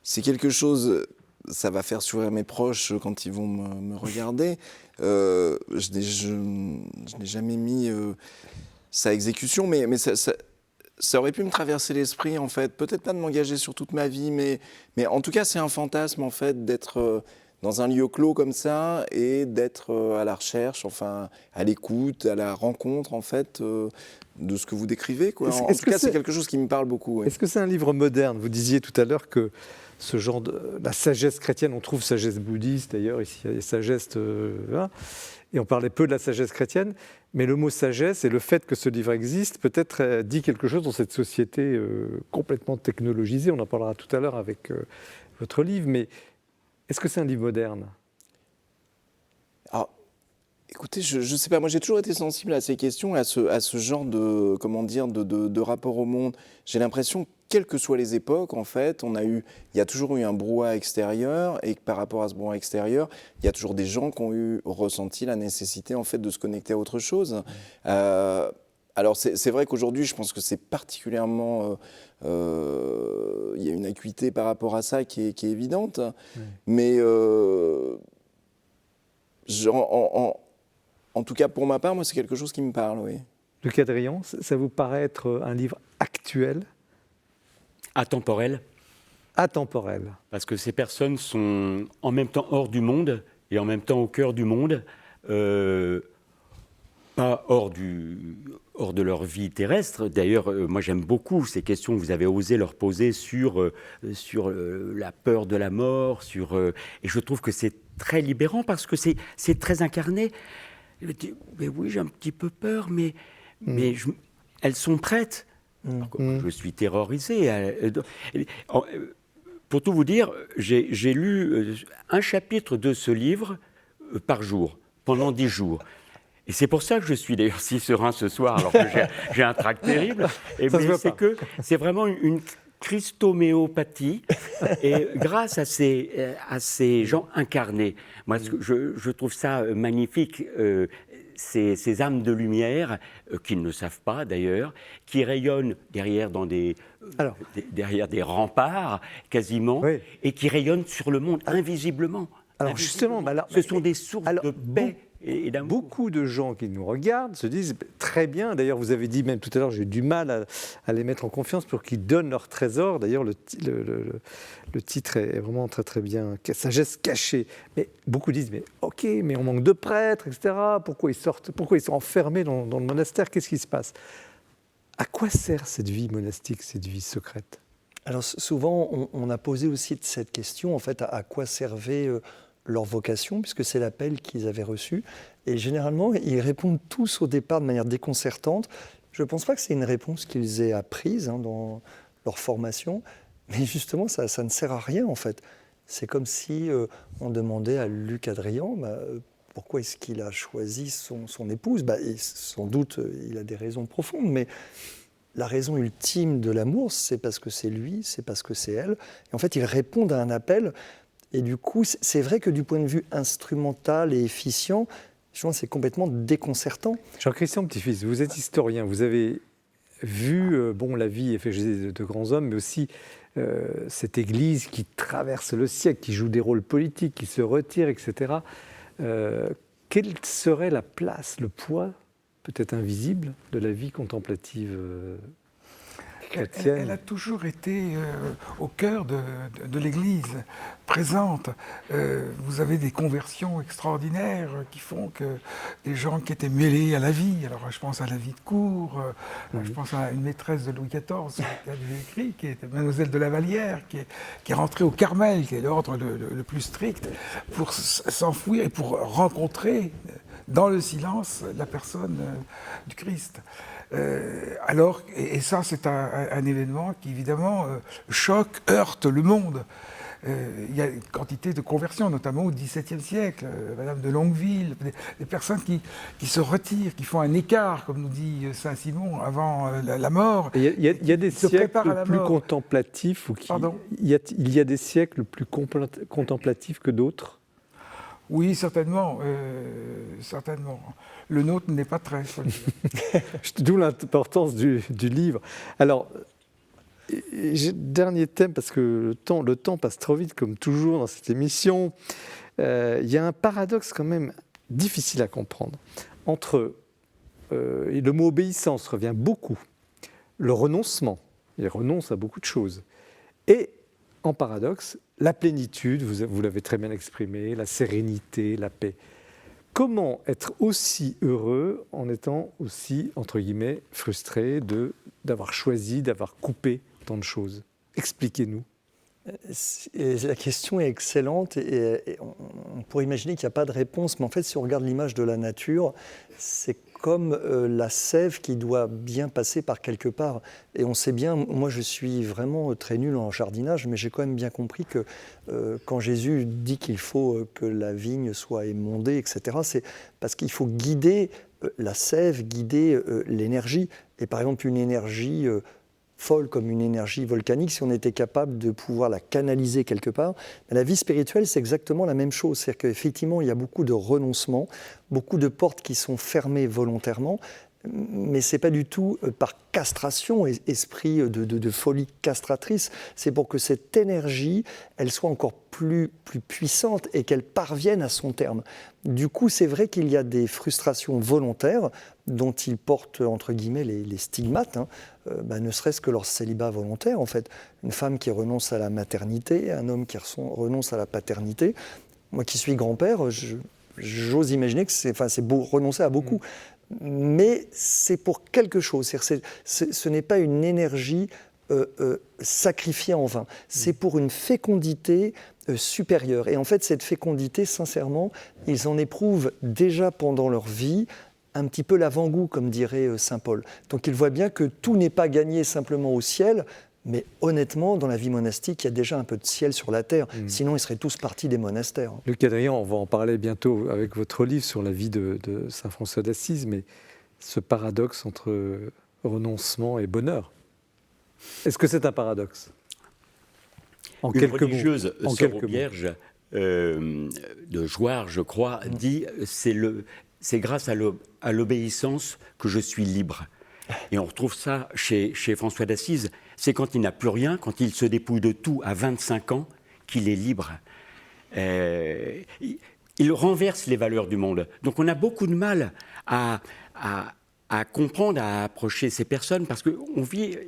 c'est quelque chose, ça va faire sourire mes proches quand ils vont me regarder. Je n'ai jamais mis ça à exécution, mais ça aurait pu me traverser l'esprit, en fait. Peut-être pas de m'engager sur toute ma vie, mais en tout cas, c'est un fantasme, en fait, d'être dans un lieu clos comme ça et d'être à la recherche, enfin, à l'écoute, à la rencontre, en fait, de ce que vous décrivez, quoi. En tout cas, c'est quelque chose qui me parle beaucoup. Oui. Est-ce que c'est un livre moderne? Vous disiez tout à l'heure que ce genre la sagesse chrétienne, on trouve sagesse bouddhiste, d'ailleurs, ici, il y a des sagesses... et on parlait peu de la sagesse chrétienne, mais le mot sagesse et le fait que ce livre existe peut-être dit quelque chose dans cette société complètement technologisée. On en parlera tout à l'heure avec votre livre, mais est-ce que c'est un livre moderne? Alors, écoutez, je ne sais pas, moi j'ai toujours été sensible à ces questions, à ce genre de, comment dire, de rapport au monde. J'ai l'impression, quelles que soient les époques, en fait, il y a toujours eu un brouhaha extérieur, et que par rapport à ce brouhaha extérieur, il y a toujours des gens qui ont ressenti la nécessité, en fait, de se connecter à autre chose. Alors c'est vrai qu'aujourd'hui, je pense que c'est particulièrement... il y a une acuité par rapport à ça qui est évidente, mais en tout cas, pour ma part, moi, c'est quelque chose qui me parle, oui. Luc Hadrian, ça vous paraît être un livre actuel? Atemporel. Atemporel. Parce que ces personnes sont en même temps hors du monde et en même temps au cœur du monde, pas hors de leur vie terrestre. D'ailleurs, moi j'aime beaucoup ces questions que vous avez osé leur poser sur la peur de la mort, et je trouve que c'est très libérant parce que c'est très incarné. Mais oui, j'ai un petit peu peur, mais elles sont prêtes. Je suis terrorisé. Pour tout vous dire, j'ai lu un chapitre de ce livre par jour, pendant 10 jours. Et c'est pour ça que je suis d'ailleurs si serein ce soir, alors que j'ai un trac terrible. C'est vraiment une christoméopathie, et grâce à ces gens incarnés. Moi, je trouve ça magnifique. Ces âmes de lumière, qu'ils ne savent pas d'ailleurs, qui rayonnent derrière des remparts quasiment, oui. Et qui rayonnent sur le monde invisiblement. Alors justement, ce sont des sources de paix. Et beaucoup de gens qui nous regardent se disent très bien, d'ailleurs vous avez dit même tout à l'heure, j'ai du mal à les mettre en confiance pour qu'ils donnent leur trésor. D'ailleurs le titre est vraiment très très bien, sagesse cachée. Mais beaucoup disent, mais ok, mais on manque de prêtres, etc. Pourquoi ils sont enfermés dans le monastère? Qu'est-ce qui se passe? À quoi sert cette vie monastique, cette vie secrète? Alors souvent on a posé aussi cette question, en fait, à quoi servait leur vocation, puisque c'est l'appel qu'ils avaient reçu. Et généralement, ils répondent tous au départ de manière déconcertante. Je ne pense pas que c'est une réponse qu'ils aient apprise dans leur formation, mais justement, ça ne sert à rien, en fait. C'est comme si on demandait à Luc Hadrian, pourquoi est-ce qu'il a choisi son épouse? Et sans doute, il a des raisons profondes, mais la raison ultime de l'amour, c'est parce que c'est lui, c'est parce que c'est elle. Et en fait, ils répondent à un appel. Et du coup, c'est vrai que du point de vue instrumental et efficient, je pense que c'est complètement déconcertant. Jean-Christian Petit-Fils, vous êtes historien, vous avez vu la vie effacée de grands hommes, mais aussi cette Église qui traverse le siècle, qui joue des rôles politiques, qui se retire, etc. Quelle serait la place, le poids, peut-être invisible, de la vie contemplative chrétienne? Elle a toujours été au cœur de l'Église, présente. Vous avez des conversions extraordinaires qui font que des gens qui étaient mêlés à la vie, alors je pense à la vie de cour, je pense à une maîtresse de Louis XIV qui a écrit, qui était Mademoiselle de la Vallière, qui est rentrée au Carmel, qui est l'ordre le plus strict, pour s'enfouir et pour rencontrer dans le silence la personne du Christ. Et ça, c'est un événement qui, évidemment, choque, heurte le monde. Il y a une quantité de conversions, notamment au XVIIe siècle, Madame de Longueville, des personnes qui se retirent, qui font un écart, comme nous dit Saint-Simon, avant la mort. Il y a des siècles plus contemplatifs, il y a des siècles plus contemplatifs que d'autres? Oui, certainement. Certainement. Le nôtre n'est pas très solide. D'où l'importance du livre. Alors, dernier thème, parce que le temps passe trop vite, comme toujours dans cette émission. Il y a un paradoxe quand même difficile à comprendre. Le mot obéissance revient beaucoup le renoncement. Il renonce à beaucoup de choses. Et en paradoxe, la plénitude, vous l'avez très bien exprimé, la sérénité, la paix. Comment être aussi heureux en étant aussi, entre guillemets, frustré d'avoir choisi, d'avoir coupé tant de choses? Expliquez-nous. La question est excellente et on pourrait imaginer qu'il n'y a pas de réponse, mais en fait, si on regarde l'image de la nature, c'est comme la sève qui doit bien passer par quelque part. Et on sait bien, moi je suis vraiment très nul en jardinage, mais j'ai quand même bien compris que quand Jésus dit qu'il faut que la vigne soit émondée, etc., c'est parce qu'il faut guider la sève, guider l'énergie. Et par exemple, une énergie folle comme une énergie volcanique, si on était capable de pouvoir la canaliser quelque part. Mais la vie spirituelle, c'est exactement la même chose. C'est-à-dire qu'effectivement, il y a beaucoup de renoncements, beaucoup de portes qui sont fermées volontairement, mais ce n'est pas du tout par castration, esprit de folie castratrice. C'est pour que cette énergie, elle soit encore plus puissante et qu'elle parvienne à son terme. Du coup, c'est vrai qu'il y a des frustrations volontaires dont ils portent, entre guillemets, les stigmates, ne serait-ce que leur célibat volontaire, en fait. Une femme qui renonce à la maternité, un homme qui renonce à la paternité. Moi qui suis grand-père, j'ose imaginer que c'est beau renoncer à beaucoup. Mais c'est pour quelque chose. Ce n'est pas une énergie sacrifiée en vain. C'est pour une fécondité supérieure. Et en fait, cette fécondité, sincèrement, ils en éprouvent déjà pendant leur vie un petit peu l'avant-goût, comme dirait saint Paul. Donc ils voient bien que tout n'est pas gagné simplement au ciel, mais honnêtement, dans la vie monastique, il y a déjà un peu de ciel sur la terre. Sinon, ils seraient tous partis des monastères. Luc Adrien, on va en parler bientôt avec votre livre sur la vie de saint François d'Assise, mais ce paradoxe entre renoncement et bonheur, est-ce que c'est un paradoxe? En Une quelques religieuse, mots. sœur Vierge de Jouarre, je crois, dit c'est grâce à l'obéissance que je suis libre. Et on retrouve ça chez François d'Assise. C'est quand il n'a plus rien, quand il se dépouille de tout à 25 ans, qu'il est libre. Il renverse les valeurs du monde. Donc on a beaucoup de mal à comprendre, à approcher ces personnes, parce qu'on vit...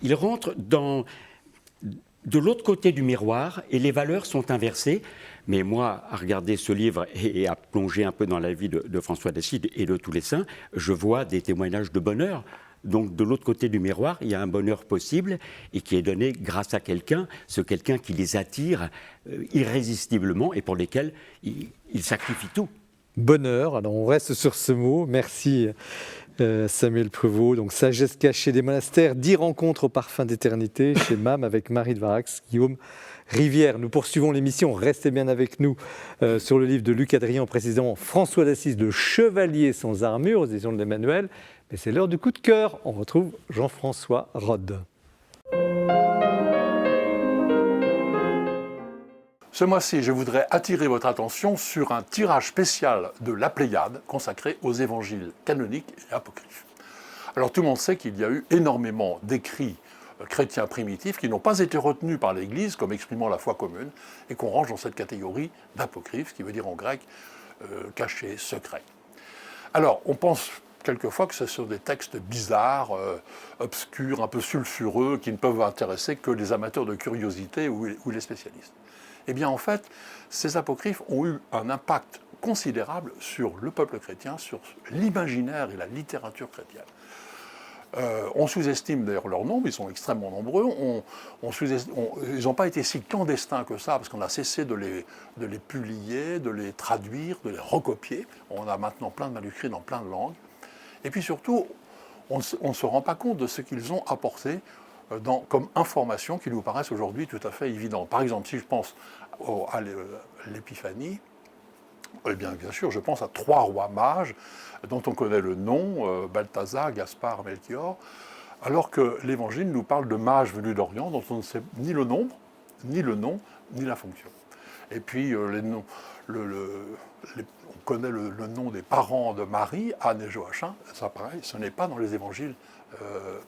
Ils rentrent de l'autre côté du miroir et les valeurs sont inversées. Mais moi, à regarder ce livre et à plonger un peu dans la vie de François d'Assise et de tous les saints, je vois des témoignages de bonheur. Donc de l'autre côté du miroir, il y a un bonheur possible et qui est donné grâce à quelqu'un, ce quelqu'un qui les attire irrésistiblement et pour lesquels il sacrifie tout. Bonheur, alors on reste sur ce mot. Merci Samuel Prevost. Donc Sagesse cachée des monastères, 10 rencontres au parfum d'éternité chez MAM avec Marie de Varax, Guillaume Rivière. Nous poursuivons l'émission, restez bien avec nous sur le livre de Luc Adrien, président François d'Assise, le chevalier sans armure aux éditions de l'Emmanuel. Mais c'est l'heure du coup de cœur. On retrouve Jean-François Rode. Ce mois-ci, je voudrais attirer votre attention sur un tirage spécial de la Pléiade consacré aux évangiles canoniques et apocryphes. Alors tout le monde sait qu'il y a eu énormément d'écrits chrétiens primitifs qui n'ont pas été retenus par l'Église comme exprimant la foi commune et qu'on range dans cette catégorie d'apocryphes, qui veut dire en grec caché, secret. Alors on pense quelquefois que ce sont des textes bizarres, obscurs, un peu sulfureux, qui ne peuvent intéresser que les amateurs de curiosité ou les spécialistes. Eh bien en fait, ces apocryphes ont eu un impact considérable sur le peuple chrétien, sur l'imaginaire et la littérature chrétienne. On sous-estime d'ailleurs leur nombre, ils sont extrêmement nombreux. Ils n'ont pas été si clandestins que ça, parce qu'on a cessé de les publier, de les traduire, de les recopier. On a maintenant plein de manuscrits dans plein de langues. Et puis surtout, on ne se rend pas compte de ce qu'ils ont apporté comme informations qui nous paraissent aujourd'hui tout à fait évidentes. Par exemple, si je pense à l'Épiphanie, eh bien sûr, je pense à 3 rois mages dont on connaît le nom, Balthazar, Gaspard, Melchior, alors que l'Évangile nous parle de mages venus d'Orient dont on ne sait ni le nombre, ni le nom, ni la fonction. Et puis, on connaît le nom des parents de Marie, Anne et Joachim, ça pareil, ce n'est pas dans les Évangiles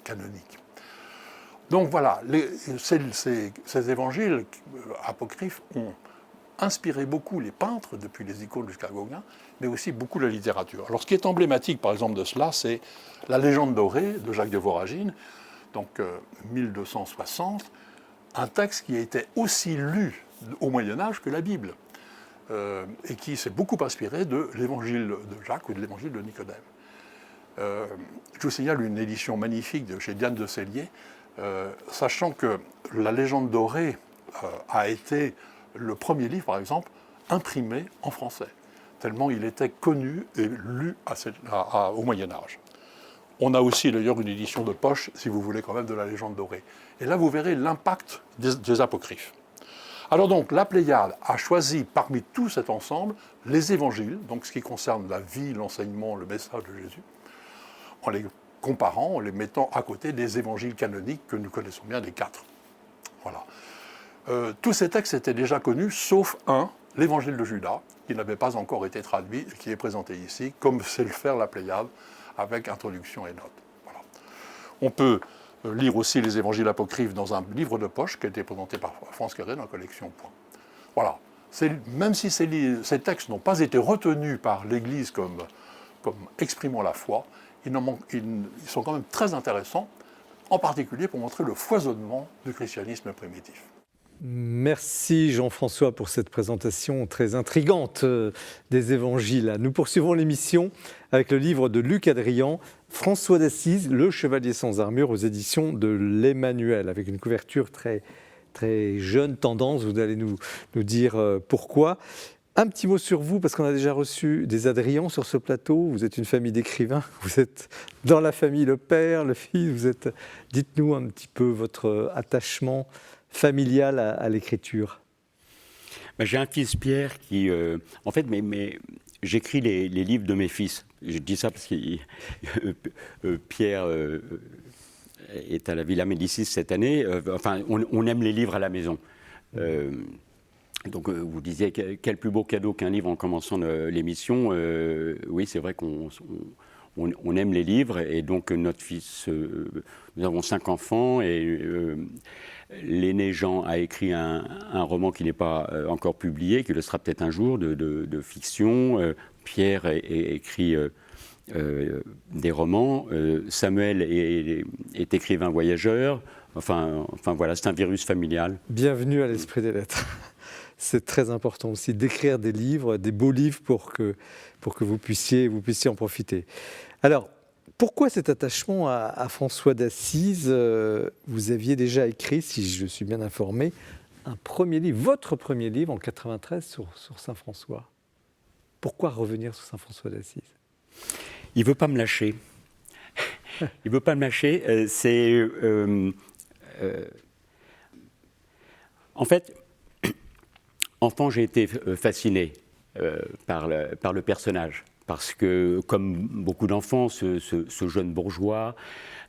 canoniques. Donc voilà, ces évangiles apocryphes ont inspiré beaucoup les peintres, depuis les icônes jusqu'à Gauguin, mais aussi beaucoup la littérature. Alors ce qui est emblématique par exemple de cela, c'est La Légende dorée de Jacques de Voragine, donc 1260, un texte qui a été aussi lu au Moyen-Âge que la Bible, et qui s'est beaucoup inspiré de l'évangile de Jacques ou de l'évangile de Nicodème. Je vous signale une édition magnifique de chez Diane de Sellier, sachant que La Légende dorée a été le premier livre, par exemple, imprimé en français, tellement il était connu et lu au Moyen-Âge. On a aussi d'ailleurs une édition de poche, si vous voulez, quand même, de La Légende dorée. Et là, vous verrez l'impact des apocryphes. Alors donc, la Pléiade a choisi parmi tout cet ensemble les évangiles, donc ce qui concerne la vie, l'enseignement, le message de Jésus, en les comparant, en les mettant à côté des évangiles canoniques que nous connaissons bien, les 4. Voilà. Tous ces textes étaient déjà connus, sauf un, l'évangile de Judas, qui n'avait pas encore été traduit et qui est présenté ici, comme sait le faire la Pléiade, avec introduction et notes. Voilà. On peut lire aussi les évangiles apocryphes dans un livre de poche qui a été présenté par France Queré dans la collection Point. Voilà. Même si ces textes n'ont pas été retenus par l'Église comme exprimant la foi, ils sont quand même très intéressants, en particulier pour montrer le foisonnement du christianisme primitif. Merci Jean-François pour cette présentation très intrigante des évangiles. Nous poursuivons l'émission avec le livre de Luc Adrian, François d'Assise, Le Chevalier sans armure, aux éditions de l'Emmanuel, avec une couverture très, très jeune tendance. Vous allez nous dire pourquoi. Un petit mot sur vous, parce qu'on a déjà reçu des Adrians sur ce plateau. Vous êtes une famille d'écrivains, vous êtes dans la famille le père, le fils. Dites-nous un petit peu votre attachement familial à l'écriture. J'ai un fils Pierre qui, en fait, mais j'écris les livres de mes fils. Je dis ça parce que Pierre est à la Villa Médicis cette année. Enfin, on aime les livres à la maison. Donc, vous disiez quel plus beau cadeau qu'un livre en commençant l'émission. Oui, c'est vrai qu'on aime les livres. Et donc, notre fils, nous avons 5 enfants et l'aîné Jean a écrit un roman qui n'est pas encore publié, qui le sera peut-être un jour, de fiction. Pierre écrit des romans. Samuel est écrivain voyageur. Enfin voilà, c'est un virus familial. Bienvenue à l'Esprit des Lettres. C'est très important aussi d'écrire des livres, des beaux livres pour que vous puissiez en profiter. Alors, pourquoi cet attachement à François d'Assise ? Vous aviez déjà écrit, si je suis bien informé, votre premier livre en 93 sur Saint François. Pourquoi revenir sur Saint François d'Assise ? Il ne veut pas me lâcher. Il ne veut pas me lâcher. En fait, enfant, j'ai été fasciné par le personnage. Parce que, comme beaucoup d'enfants, ce jeune bourgeois,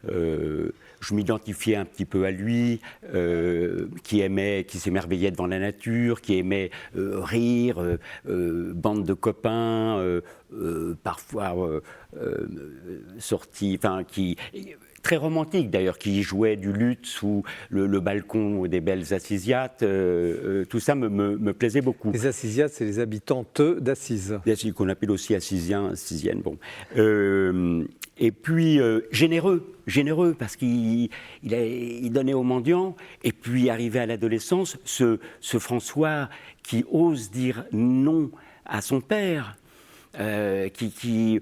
je m'identifiais un petit peu à lui, qui s'émerveillait devant la nature, qui aimait rire, bande de copains, parfois sortis, très romantique d'ailleurs, qui jouait du luth sous le balcon des belles Assisiates. Tout ça me plaisait beaucoup. Les Assisiates, c'est les habitantes d'Assise. Qu'on appelle aussi Assisiennes. Bon. Et puis généreux parce qu'il donnait aux mendiants. Et puis arrivé à l'adolescence, ce François qui ose dire non à son père. Qui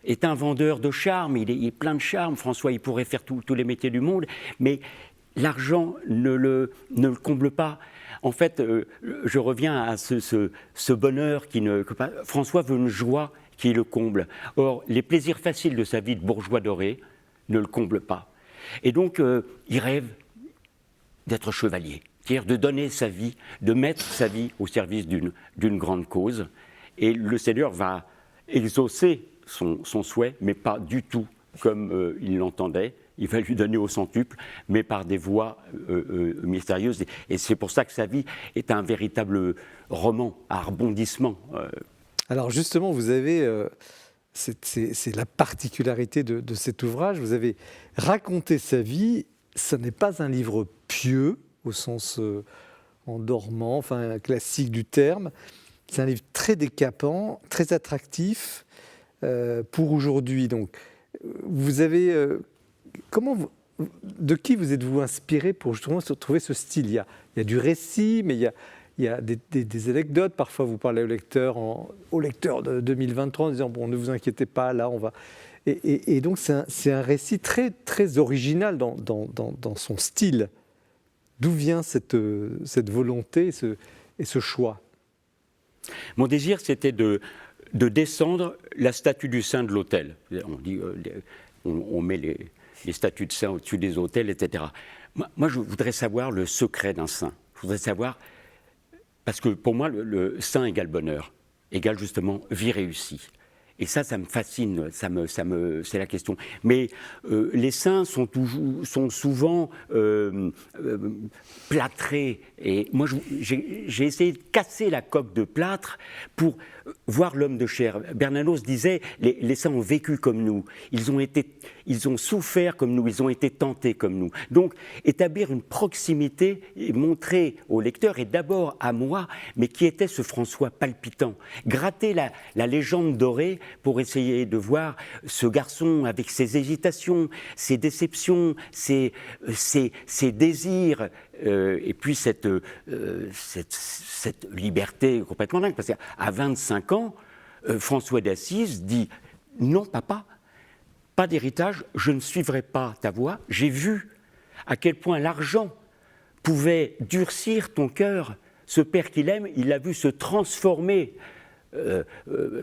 est un vendeur de charme, il est plein de charme, François, il pourrait faire tous les métiers du monde, mais l'argent ne le comble pas. En fait, je reviens à ce bonheur François veut une joie qui le comble. Or, les plaisirs faciles de sa vie de bourgeois doré ne le comblent pas. Et donc, il rêve d'être chevalier, c'est-à-dire de donner sa vie, de mettre sa vie au service d'une grande cause. Et le Seigneur va exaucer son souhait, mais pas du tout comme il l'entendait. Il va lui donner au centuple, mais par des voies mystérieuses. Et c'est pour ça que sa vie est un véritable roman à rebondissement. Alors justement, vous avez, c'est la particularité de cet ouvrage, vous avez raconté sa vie. Ce n'est pas un livre pieux, au sens en dormant, enfin classique du terme. C'est un livre très décapant, très attractif pour aujourd'hui. Donc, vous avez de qui vous êtes-vous inspiré pour justement trouver ce style? Il y a du récit, mais il y a des anecdotes. Parfois, vous parlez au lecteur de 2023 en disant bon, ne vous inquiétez pas, là, on va. Et donc, c'est un récit très, très original dans son style. D'où vient cette volonté et ce choix? Mon désir, c'était de descendre la statue du saint de l'autel. On met les statues de saints au-dessus des autels, etc. Moi, je voudrais savoir le secret d'un saint. Je voudrais savoir, parce que pour moi, le saint égale bonheur, égale justement vie réussie. Et ça me fascine, c'est la question. Mais les saints sont souvent plâtrés. Et moi, j'ai essayé de casser la coque de plâtre pour voir l'homme de chair. Bernanos disait, les saints ont vécu comme nous. Ils ont souffert comme nous. Ils ont été tentés comme nous. Donc, établir une proximité et montrer au lecteur, et d'abord à moi, mais qui était ce François palpitant. Gratter la légende dorée pour essayer de voir ce garçon avec ses hésitations, ses déceptions, ses désirs, et puis cette liberté complètement dingue. Parce qu'à 25 ans, François d'Assise dit « Non, papa, pas d'héritage, je ne suivrai pas ta voie. J'ai vu à quel point l'argent pouvait durcir ton cœur. Ce père qu'il aime, il l'a vu se transformer. »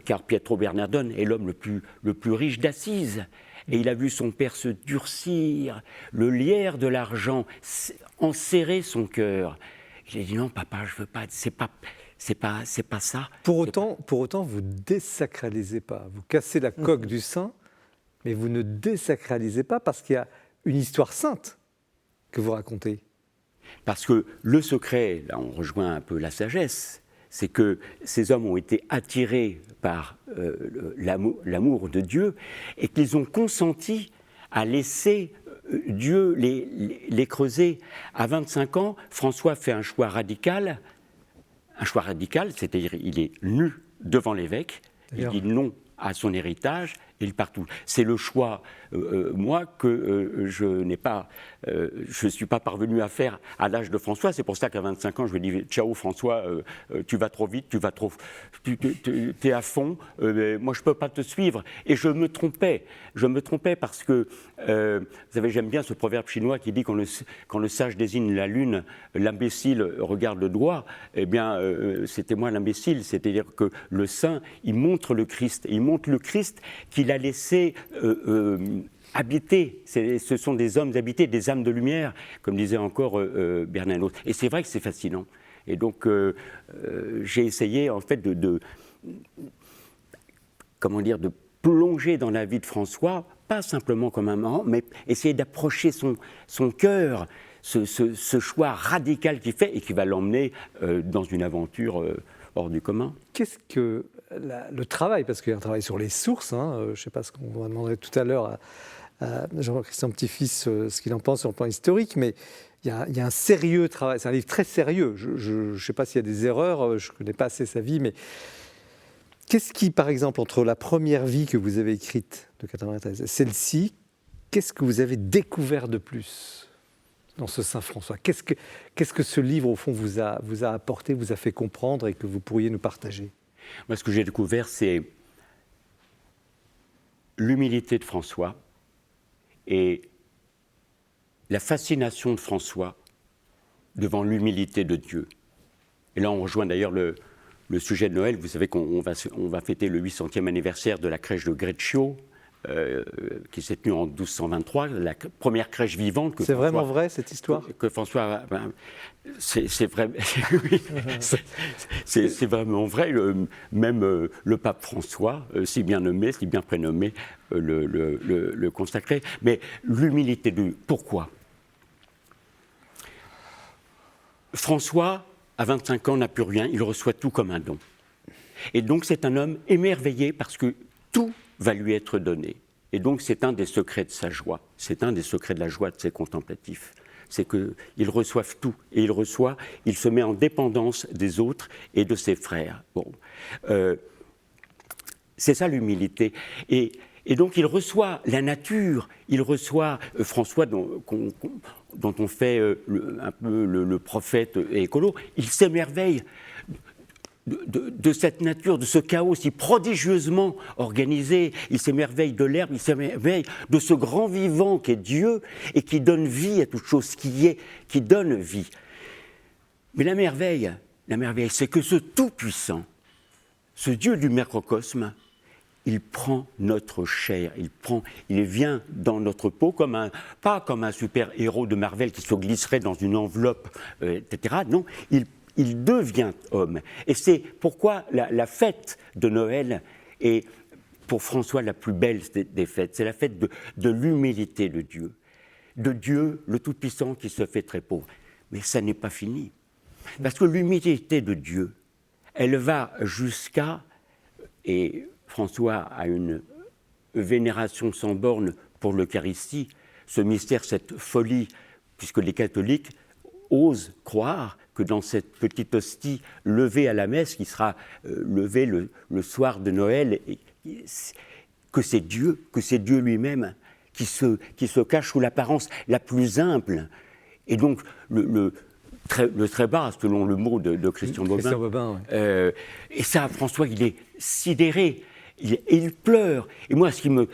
Car Pietro Bernardone est l'homme le plus riche d'Assise. Et il a vu son père se durcir, le lierre de l'argent enserrer son cœur. J'ai dit non, papa, je veux pas. C'est pas ça. Pour autant, vous désacralisez pas. Vous cassez la coque du saint, mais vous ne désacralisez pas parce qu'il y a une histoire sainte que vous racontez. Parce que le secret, là, on rejoint un peu la sagesse. C'est que ces hommes ont été attirés par l'amour de Dieu et qu'ils ont consenti à laisser Dieu les creuser. À 25 ans, François fait un choix radical, c'est-à-dire il est nu devant l'évêque, il dit non à son héritage, et il part tout. C'est le choix, moi, que je ne suis pas parvenu à faire à l'âge de François. C'est pour ça qu'à 25 ans, je lui ai dit « Ciao François, tu vas trop vite, tu es à fond, moi je ne peux pas te suivre. » Et je me trompais parce que, vous savez, j'aime bien ce proverbe chinois qui dit quand le sage désigne la lune, l'imbécile regarde le doigt. Eh bien, c'était moi l'imbécile, c'est-à-dire que le saint, il montre le Christ, et il montre le Christ qu'il a laissé habiter. Ce sont des hommes habités, des âmes de lumière, comme disait encore Bernanos. Et c'est vrai que c'est fascinant. Et donc, j'ai essayé, en fait, de plonger dans la vie de François, pas simplement comme un marrant, mais essayer d'approcher son cœur, ce choix radical qu'il fait et qui va l'emmener dans une aventure hors du commun. Qu'est-ce que le travail, parce qu'il y a un travail sur les sources, je ne sais pas ce qu'on va demander tout à l'heure à Jean-Christian Petit-Fils, ce qu'il en pense sur le plan historique, mais il y a un sérieux travail, c'est un livre très sérieux. Je ne sais pas s'il y a des erreurs, je ne connais pas assez sa vie, mais qu'est-ce qui, par exemple, entre la première vie que vous avez écrite de 93 et celle-ci, qu'est-ce que vous avez découvert de plus dans ce Saint-François? Qu'est-ce que ce livre, au fond, vous a apporté, vous a fait comprendre et que vous pourriez nous partager? Moi, ce que j'ai découvert, c'est l'humilité de François et la fascination de François devant l'humilité de Dieu. Et là, on rejoint d'ailleurs le sujet de Noël. Vous savez qu'on va fêter le 800e anniversaire de la crèche de Greccio, qui s'est tenue en 1223, la première crèche vivante. C'est vraiment vrai, cette histoire? Que François... c'est vrai, oui, c'est vraiment vrai. Même le pape François, si bien nommé, si bien prénommé, le consacrait. Mais l'humilité de... Pourquoi? François, à 25 ans, n'a plus rien, il reçoit tout comme un don. Et donc c'est un homme émerveillé parce que tout va lui être donné. Et donc c'est un des secrets de sa joie, c'est un des secrets de la joie de ses contemplatifs. c'est qu'ils reçoivent tout. Et il se met en dépendance des autres et de ses frères. Bon. C'est ça l'humilité. Et donc il reçoit la nature, il reçoit François dont on fait un peu le prophète écolo, il s'émerveille de cette nature, de ce chaos si prodigieusement organisé. Il s'émerveille de l'herbe, il s'émerveille de ce grand vivant qui est Dieu et qui donne vie à toute chose qui donne vie. Mais la merveille, c'est que ce Tout-Puissant, ce Dieu du microcosme, il prend notre chair, il vient dans notre peau pas comme un super-héros de Marvel qui se glisserait dans une enveloppe, etc. Non, il devient homme. Et c'est pourquoi la fête de Noël est, pour François, la plus belle des fêtes. C'est la fête de l'humilité de Dieu. De Dieu, le Tout-Puissant, qui se fait très pauvre. Mais ça n'est pas fini. Parce que l'humilité de Dieu, elle va jusqu'à... Et François a une vénération sans borne pour l'Eucharistie, ce mystère, cette folie, puisque les catholiques osent croire que dans cette petite hostie levée à la messe, qui sera levée le soir de Noël, que c'est Dieu lui-même qui se cache sous l'apparence la plus humble. Et donc le très bas, selon le mot de Christian Bobin. Ouais. Et ça, François, il est sidéré. Et il pleure. Et moi, ce qui me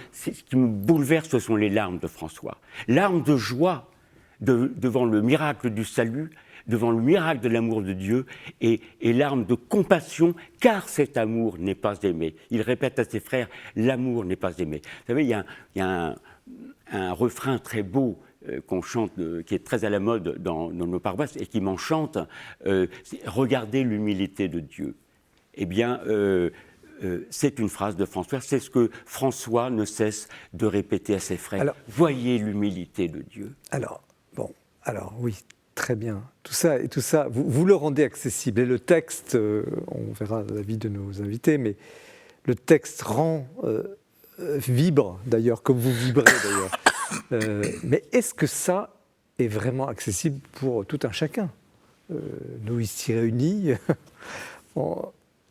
bouleverse, ce sont les larmes de François. Larmes de joie devant le miracle du salut, devant le miracle de l'amour de Dieu, et larmes de compassion, car cet amour n'est pas aimé. Il répète à ses frères, l'amour n'est pas aimé. Vous savez, il y a un refrain très beau qu'on chante, qui est très à la mode dans nos paroisses, et qui m'enchante, regardez l'humilité de Dieu. Eh bien... c'est une phrase de François, c'est ce que François ne cesse de répéter à ses frères. Alors, voyez l'humilité de Dieu. Alors oui, très bien. Tout ça, vous le rendez accessible. Et le texte, on verra l'avis de nos invités, mais le texte vibre d'ailleurs, comme vous vibrez d'ailleurs. Mais est-ce que ça est vraiment accessible pour tout un chacun ? Nous ici réunis,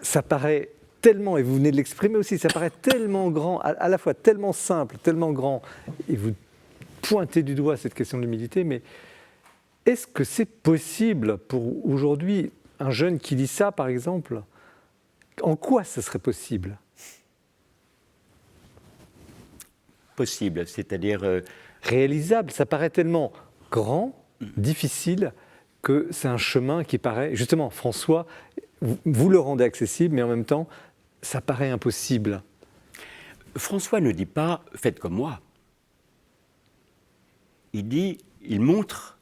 ça paraît... tellement, et vous venez de l'exprimer aussi, ça paraît tellement grand, à la fois tellement simple, tellement grand, et vous pointez du doigt cette question de l'humilité, mais est-ce que c'est possible pour aujourd'hui, un jeune qui lit ça, par exemple, en quoi ce serait possible ? Possible, c'est-à-dire... réalisable, ça paraît tellement grand, difficile, que c'est un chemin qui paraît... Justement, François, vous le rendez accessible, mais en même temps, ça paraît impossible. François ne dit pas « faites comme moi ». Il montre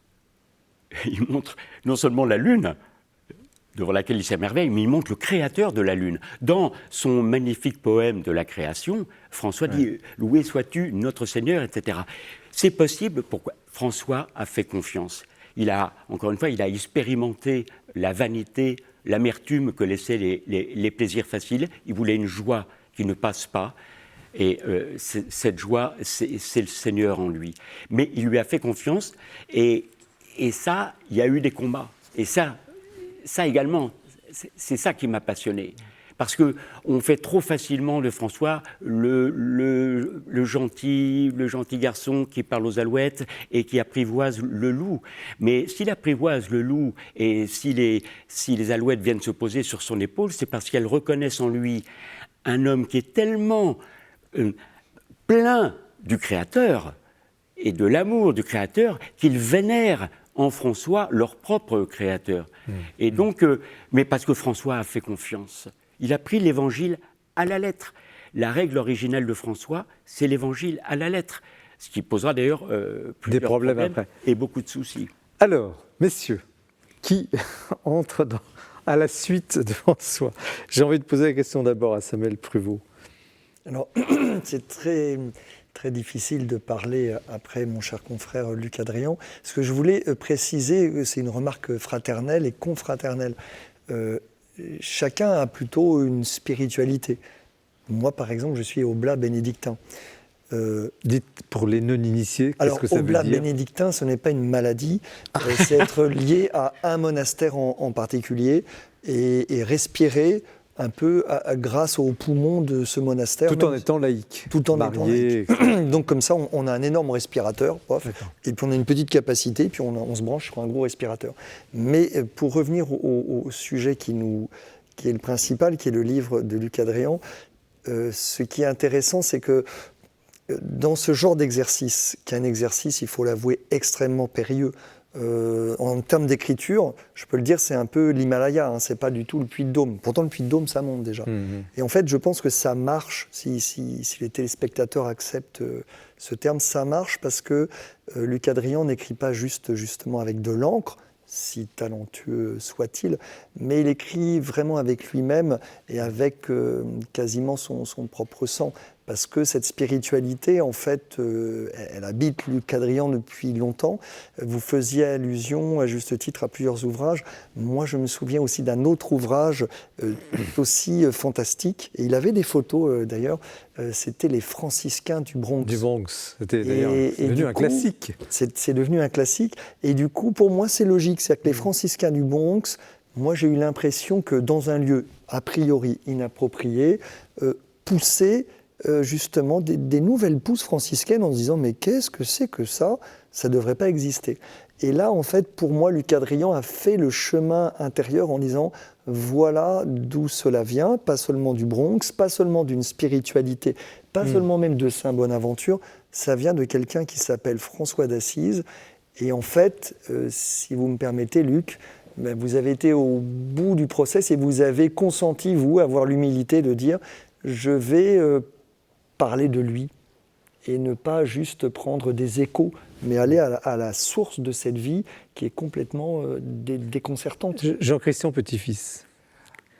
non seulement la lune, devant laquelle il s'émerveille, mais il montre le créateur de la lune. Dans son magnifique poème de la création, François dit « Loué sois-tu, notre Seigneur », etc. C'est possible, pourquoi ? François a fait confiance. Encore une fois, il a expérimenté la vanité, l'amertume que laissaient les plaisirs faciles. Il voulait une joie qui ne passe pas. Et cette joie, c'est le Seigneur en lui. Mais il lui a fait confiance. Et ça, il y a eu des combats. Et ça également, c'est ça qui m'a passionné. Parce qu'on fait trop facilement de François le gentil garçon qui parle aux alouettes et qui apprivoise le loup. Mais s'il apprivoise le loup et si les alouettes viennent se poser sur son épaule, c'est parce qu'elles reconnaissent en lui un homme qui est tellement plein du Créateur et de l'amour du Créateur qu'ils vénèrent en François leur propre Créateur. Et donc, mais parce que François a fait confiance. Il a pris l'Évangile à la lettre. La règle originale de François, c'est l'Évangile à la lettre. Ce qui posera d'ailleurs plusieurs problèmes après. Et beaucoup de soucis. Alors, messieurs, qui entre à la suite de François ? J'ai envie de poser la question d'abord à Samuel Pruvot. Alors, c'est très, très difficile de parler après mon cher confrère Luc Adrian. Ce que je voulais préciser, c'est une remarque fraternelle et confraternelle. Chacun a plutôt une spiritualité. Moi, par exemple, je suis oblat bénédictin. Dites pour les non-initiés, qu'est-ce Alors, que ça veut oblat dire? bénédictin, ce n'est pas une maladie, c'est être lié à un monastère en particulier et respirer un peu grâce aux poumons de ce monastère. Tout en étant laïque. Tout en marié, étant laïque. Donc comme ça, on a un énorme respirateur, pof, D'accord. et puis on a une petite capacité, puis on se branche sur un gros respirateur. Mais pour revenir au sujet qui est le principal, qui est le livre de Luc Adrian, ce qui est intéressant, c'est que dans ce genre d'exercice, qui est un exercice, il faut l'avouer, extrêmement périlleux, en termes d'écriture, je peux le dire, c'est un peu l'Himalaya, hein, c'est pas du tout le Puy de Dôme. Pourtant, le Puy de Dôme, ça monte déjà. Et en fait, je pense que ça marche, si les téléspectateurs acceptent ce terme, ça marche parce que Luc Adrian n'écrit pas justement avec de l'encre, si talentueux soit-il, mais il écrit vraiment avec lui-même et avec quasiment son propre sang. Parce que cette spiritualité, en fait, elle habite Luc Adrian depuis longtemps. Vous faisiez allusion, à juste titre, à plusieurs ouvrages. Moi, je me souviens aussi d'un autre ouvrage aussi fantastique. Et il avait des photos, d'ailleurs. C'était les franciscains du Bronx. Du Bronx, c'était d'ailleurs devenu un classique. C'est devenu un classique. Et du coup, pour moi, c'est logique. C'est-à-dire que les franciscains du Bronx, moi, j'ai eu l'impression que dans un lieu a priori inapproprié, poussaient justement des nouvelles pousses franciscaines en se disant mais qu'est-ce que c'est que ça ne devrait pas exister. Et là, en fait, pour moi, Luc Adrian a fait le chemin intérieur en disant voilà d'où cela vient, pas seulement du Bronx, pas seulement d'une spiritualité, pas seulement même de Saint Bonaventure, ça vient de quelqu'un qui s'appelle François d'Assise. Et en fait, si vous me permettez, Luc, ben, vous avez été au bout du process et vous avez consenti, vous, avoir l'humilité de dire je vais parler de lui et ne pas juste prendre des échos, mais aller à la source de cette vie qui est complètement déconcertante. Jean-Christian Petit-Fils,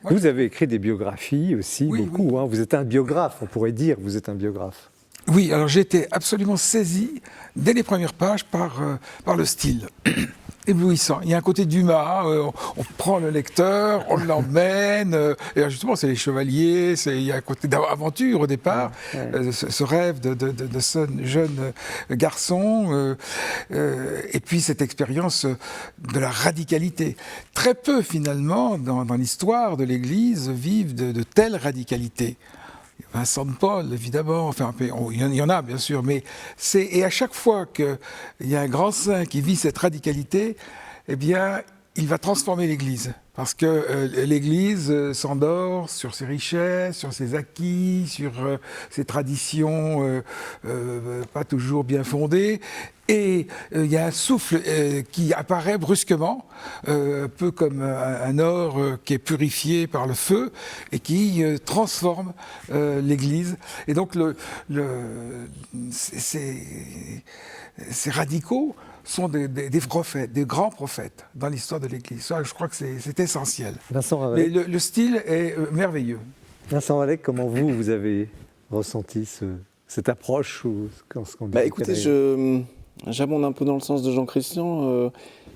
vous avez écrit des biographies aussi, beaucoup. Oui. Hein. Vous êtes un biographe, on pourrait dire, vous êtes un biographe. Oui, alors j'ai été absolument saisi dès les premières pages par le style. Éblouissant. Il y a un côté Dumas, on prend le lecteur, on l'emmène, et justement c'est les chevaliers, il y a un côté d'aventure au départ, ce rêve de ce jeune garçon, et puis cette expérience de la radicalité. Très peu finalement dans l'histoire de l'Église vivent de telle radicalité. Vincent de Paul, évidemment, enfin, il y en a bien sûr, mais et à chaque fois qu'il y a un grand saint qui vit cette radicalité, eh bien, il va transformer l'Église. Parce que l'Église s'endort sur ses richesses, sur ses acquis, sur ses traditions pas toujours bien fondées. Et il y a un souffle qui apparaît brusquement, peu comme un or qui est purifié par le feu et qui transforme l'Église. Et donc ces radicaux sont des prophètes, des grands prophètes dans l'histoire de l'Église. Ça, je crois que c'est essentiel. Vincent Ravalec. Mais le style est merveilleux. Vincent Ravalec, comment vous avez ressenti cette approche ou ce qu'on dit? Écoutez, j'abonde un peu dans le sens de Jean-Christian.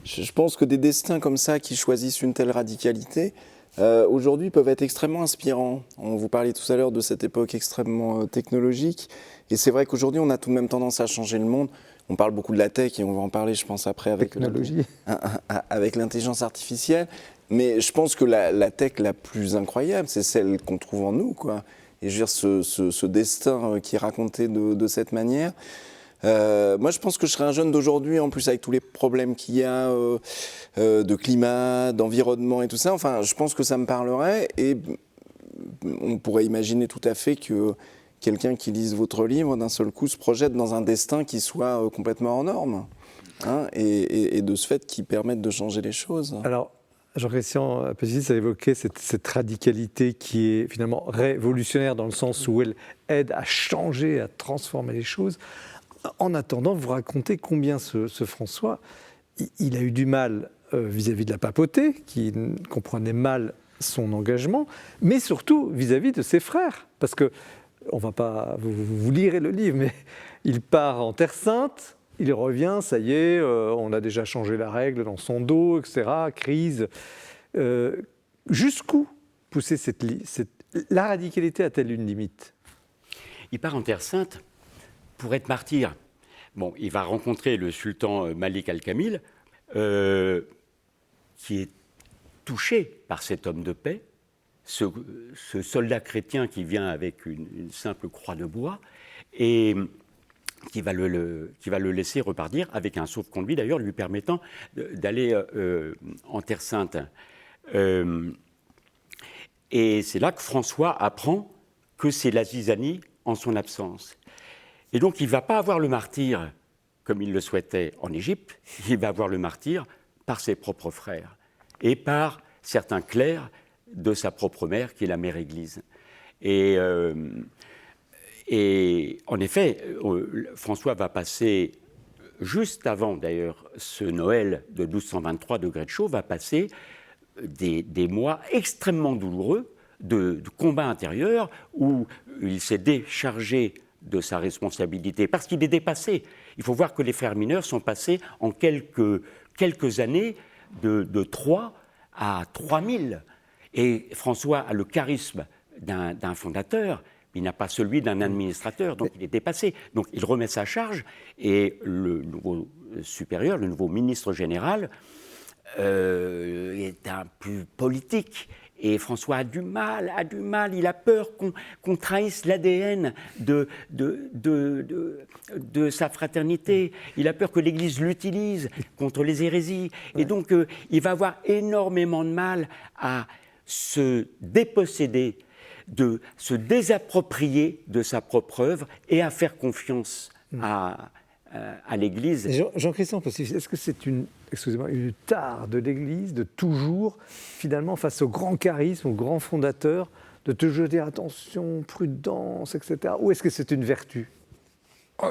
Je pense que des destins comme ça qui choisissent une telle radicalité, aujourd'hui peuvent être extrêmement inspirants. On vous parlait tout à l'heure de cette époque extrêmement technologique. Et c'est vrai qu'aujourd'hui, on a tout de même tendance à changer le monde. On parle beaucoup de la tech et on va en parler, je pense, après avec l'intelligence artificielle. Mais je pense que la tech la plus incroyable, c'est celle qu'on trouve en nous, quoi. Et je veux dire, ce destin qui est raconté de cette manière. Moi, je pense que je serais un jeune d'aujourd'hui, en plus avec tous les problèmes qu'il y a de climat, d'environnement et tout ça. Enfin, je pense que ça me parlerait et on pourrait imaginer tout à fait que quelqu'un qui lise votre livre, d'un seul coup, se projette dans un destin qui soit complètement hors norme, hein, et de ce fait qui permette de changer les choses. Alors, Jean-Christian Petit a évoqué cette radicalité qui est finalement révolutionnaire dans le sens où elle aide à changer, à transformer les choses. En attendant, vous racontez combien ce François, il a eu du mal vis-à-vis de la papauté, qui comprenait mal son engagement, mais surtout vis-à-vis de ses frères. Parce que, on va pas, vous lirez le livre, mais il part en Terre Sainte, il revient, ça y est, on a déjà changé la règle dans son dos, etc., crise. Jusqu'où pousser la radicalité a-t-elle une limite? Il part en Terre Sainte pour être martyr, bon, il va rencontrer le sultan Malik al-Kamil, qui est touché par cet homme de paix, ce soldat chrétien qui vient avec une simple croix de bois, et qui va le laisser repartir avec un sauf-conduit, d'ailleurs, lui permettant d'aller en Terre Sainte. Et c'est là que François apprend que c'est la zizanie en son absence. Et donc, il ne va pas avoir le martyre comme il le souhaitait en Égypte, il va avoir le martyre par ses propres frères et par certains clercs de sa propre mère, qui est la mère Église. Et en effet, François va passer, juste avant d'ailleurs ce Noël de 1223 de Gretschau, va passer des mois extrêmement douloureux de combat intérieur où il s'est déchargé de sa responsabilité parce qu'il est dépassé. Il faut voir que les frères mineurs sont passés en quelques années de 3 à 3000. Et François a le charisme d'un fondateur, il n'a pas celui d'un administrateur, donc il est dépassé. Donc il remet sa charge et le nouveau supérieur, le nouveau ministre général, est un plus politique. Et François a du mal, il a peur qu'on trahisse l'ADN de sa fraternité. Il a peur que l'Église l'utilise contre les hérésies. Et donc, il va avoir énormément de mal à se déposséder, de se désapproprier de sa propre œuvre et à faire confiance à l'Église. Jean-Christian, est-ce que c'est une tare de l'Église de toujours, finalement, face au grand charisme, au grand fondateur, de toujours dire attention, prudence, etc. Ou est-ce que c'est une vertu ?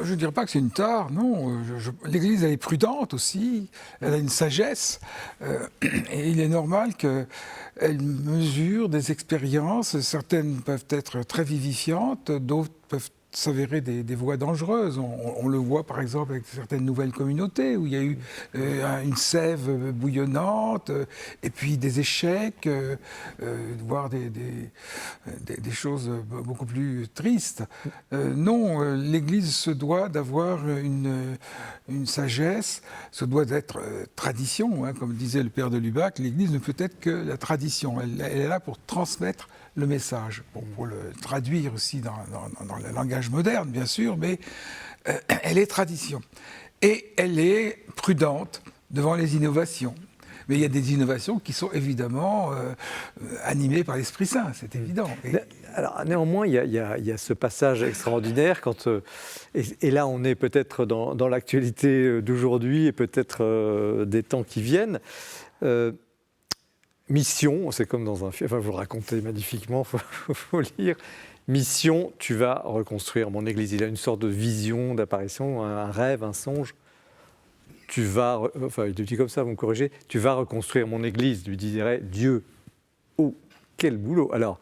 Je ne dirais pas que c'est une tare, non. L'Église, elle est prudente aussi, elle a une sagesse, et il est normal qu'elle mesure des expériences. Certaines peuvent être très vivifiantes, d'autres peuvent s'avérer des voies dangereuses. On le voit par exemple avec certaines nouvelles communautés où il y a eu une sève bouillonnante et puis des échecs, voire des choses beaucoup plus tristes. Non, l'Église se doit d'avoir une sagesse, se doit d'être tradition, hein, comme disait le père de Lubac. L'Église ne peut être que la tradition. Elle est là pour transmettre le message, pour le traduire aussi dans le langage moderne, bien sûr, mais elle est tradition. Et elle est prudente devant les innovations. Mais il y a des innovations qui sont évidemment animées par l'Esprit Saint, c'est évident. Alors, néanmoins, il y a ce passage extraordinaire, et là on est peut-être dans l'actualité d'aujourd'hui et peut-être des temps qui viennent. Mission, c'est comme dans un film, enfin, vous le racontez magnifiquement, faut lire. Mission, tu vas reconstruire mon église. Il a une sorte de vision, d'apparition, un rêve, un songe. Il te dit comme ça, vous me corrigez, tu vas reconstruire mon église, lui dirait Dieu. Oh, quel boulot! Alors,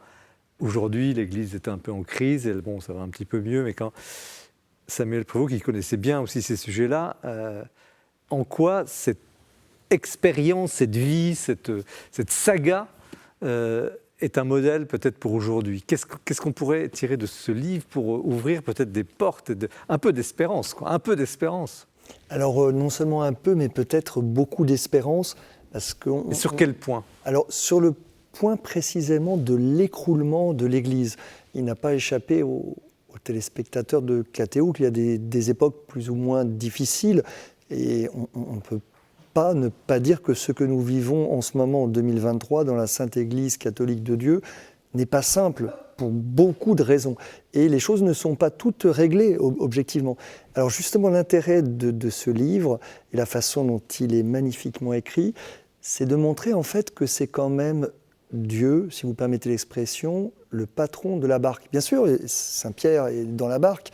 aujourd'hui, l'église est un peu en crise, et bon, ça va un petit peu mieux, mais quand Samuel Prévost, qui connaissait bien aussi ces sujets-là, en quoi cette expérience, cette vie, cette saga est un modèle peut-être pour aujourd'hui. Qu'est-ce qu'on pourrait tirer de ce livre pour ouvrir peut-être des portes, un peu d'espérance, quoi, un peu d'espérance. Alors non seulement un peu, mais peut-être beaucoup d'espérance. Et sur quel point ? Alors sur le point précisément de l'écroulement de l'Église. Il n'a pas échappé aux téléspectateurs de KTO qu'il y a des époques plus ou moins difficiles, et on peut pas ne pas dire que ce que nous vivons en ce moment, en 2023, dans la Sainte Église catholique de Dieu, n'est pas simple pour beaucoup de raisons. Et les choses ne sont pas toutes réglées objectivement. Alors justement, l'intérêt de ce livre et la façon dont il est magnifiquement écrit, c'est de montrer en fait que c'est quand même Dieu, si vous permettez l'expression, le patron de la barque. Bien sûr, Saint-Pierre est dans la barque,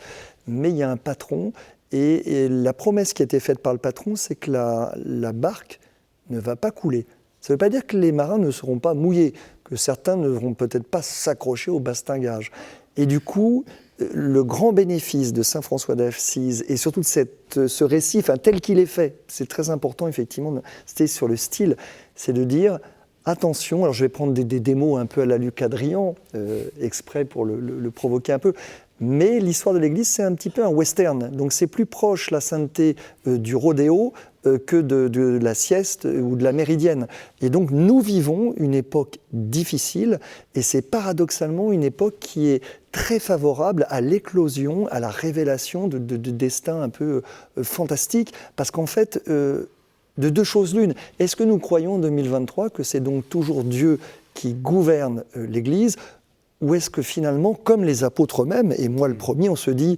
mais il y a un patron. Et la promesse qui a été faite par le patron, c'est que la barque ne va pas couler. Ça ne veut pas dire que les marins ne seront pas mouillés, que certains ne vont peut-être pas s'accrocher au bastingage. Et du coup, le grand bénéfice de saint François d'Assise, et surtout de ce récit, tel qu'il est fait, c'est très important effectivement, c'était sur le style, c'est de dire attention, alors je vais prendre des mots un peu à la Luc Adrian, exprès pour le provoquer un peu, Mais l'histoire de l'Église, c'est un petit peu un western. Donc c'est plus proche, la sainteté, du rodéo que de la sieste ou de la méridienne. Et donc nous vivons une époque difficile, et c'est paradoxalement une époque qui est très favorable à l'éclosion, à la révélation de destins un peu fantastiques, parce qu'en fait, de deux choses l'une. Est-ce que nous croyons en 2023 que c'est donc toujours Dieu qui gouverne l'Église, ou est-ce que finalement, comme les apôtres eux-mêmes, et moi le premier, on se dit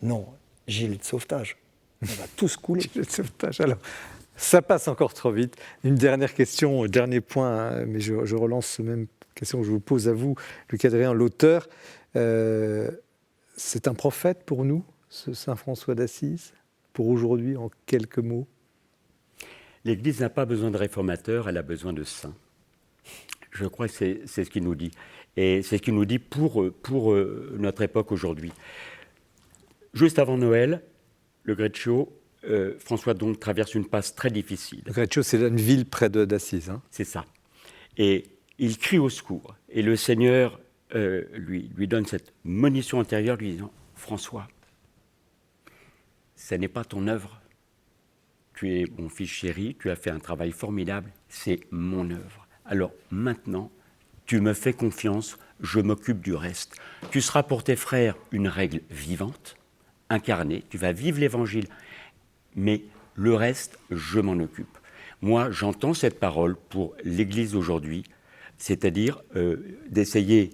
non, gilet de sauvetage, on va tous couler. Gilet de sauvetage. Alors, ça passe encore trop vite. Une dernière question, dernier point, hein, mais je relance cette même question que je vous pose à vous, Luc Adrien, l'auteur. C'est un prophète pour nous, ce Saint François d'Assise, pour aujourd'hui, en quelques mots? L'Église n'a pas besoin de réformateurs, elle a besoin de saints. Je crois que c'est ce qu'il nous dit. Et c'est ce qu'il nous dit pour notre époque aujourd'hui. Juste avant Noël, le Greccio, François donc traverse une passe très difficile. Le Greccio, c'est une ville près d'Assise. Hein. C'est ça. Et il crie au secours. Et le Seigneur lui donne cette monition intérieure, lui disant « François, ce n'est pas ton œuvre. Tu es mon fils chéri, tu as fait un travail formidable, c'est mon œuvre. Alors maintenant, tu me fais confiance, je m'occupe du reste. Tu seras pour tes frères une règle vivante, incarnée, tu vas vivre l'Évangile, mais le reste, je m'en occupe. » Moi, j'entends cette parole pour l'Église aujourd'hui, c'est-à-dire d'essayer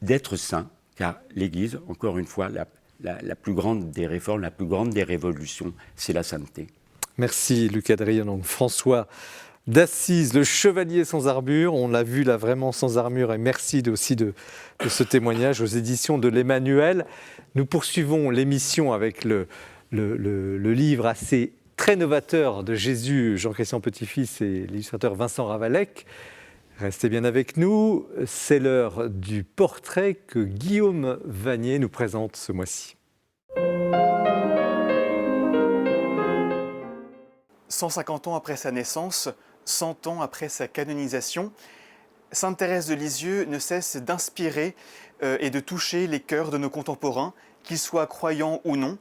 d'être saint, car l'Église, encore une fois, la plus grande des réformes, la plus grande des révolutions, c'est la sainteté. Merci Luc Adrien. Donc François d'Assise, le chevalier sans armure, on l'a vu là vraiment sans armure, et merci aussi de ce témoignage aux éditions de l'Emmanuel. Nous poursuivons l'émission avec le livre assez très novateur de Jésus, Jean-Christian Petit-Fils et l'illustrateur Vincent Ravalec. Restez bien avec nous, c'est l'heure du portrait que Guillaume Vanier nous présente ce mois-ci. 150 ans après sa naissance, 100 ans après sa canonisation, Sainte Thérèse de Lisieux ne cesse d'inspirer et de toucher les cœurs de nos contemporains, qu'ils soient croyants ou non.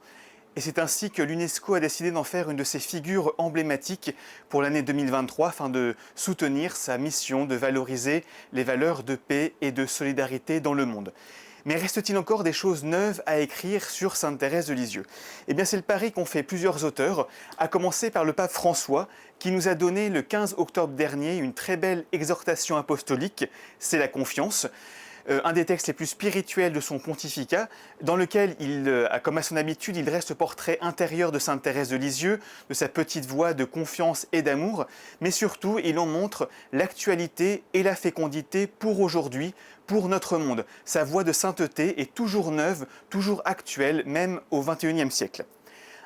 Et c'est ainsi que l'UNESCO a décidé d'en faire une de ses figures emblématiques pour l'année 2023, afin de soutenir sa mission de valoriser les valeurs de paix et de solidarité dans le monde. Mais reste-t-il encore des choses neuves à écrire sur Sainte Thérèse de Lisieux? Eh bien, c'est le pari qu'ont fait plusieurs auteurs, à commencer par le pape François, qui nous a donné le 15 octobre dernier une très belle exhortation apostolique, c'est la confiance. Un des textes les plus spirituels de son pontificat, dans lequel comme à son habitude, il dresse le portrait intérieur de Sainte Thérèse de Lisieux, de sa petite voix de confiance et d'amour, mais surtout, il en montre l'actualité et la fécondité pour aujourd'hui, pour notre monde. Sa voix de sainteté est toujours neuve, toujours actuelle, même au XXIe siècle.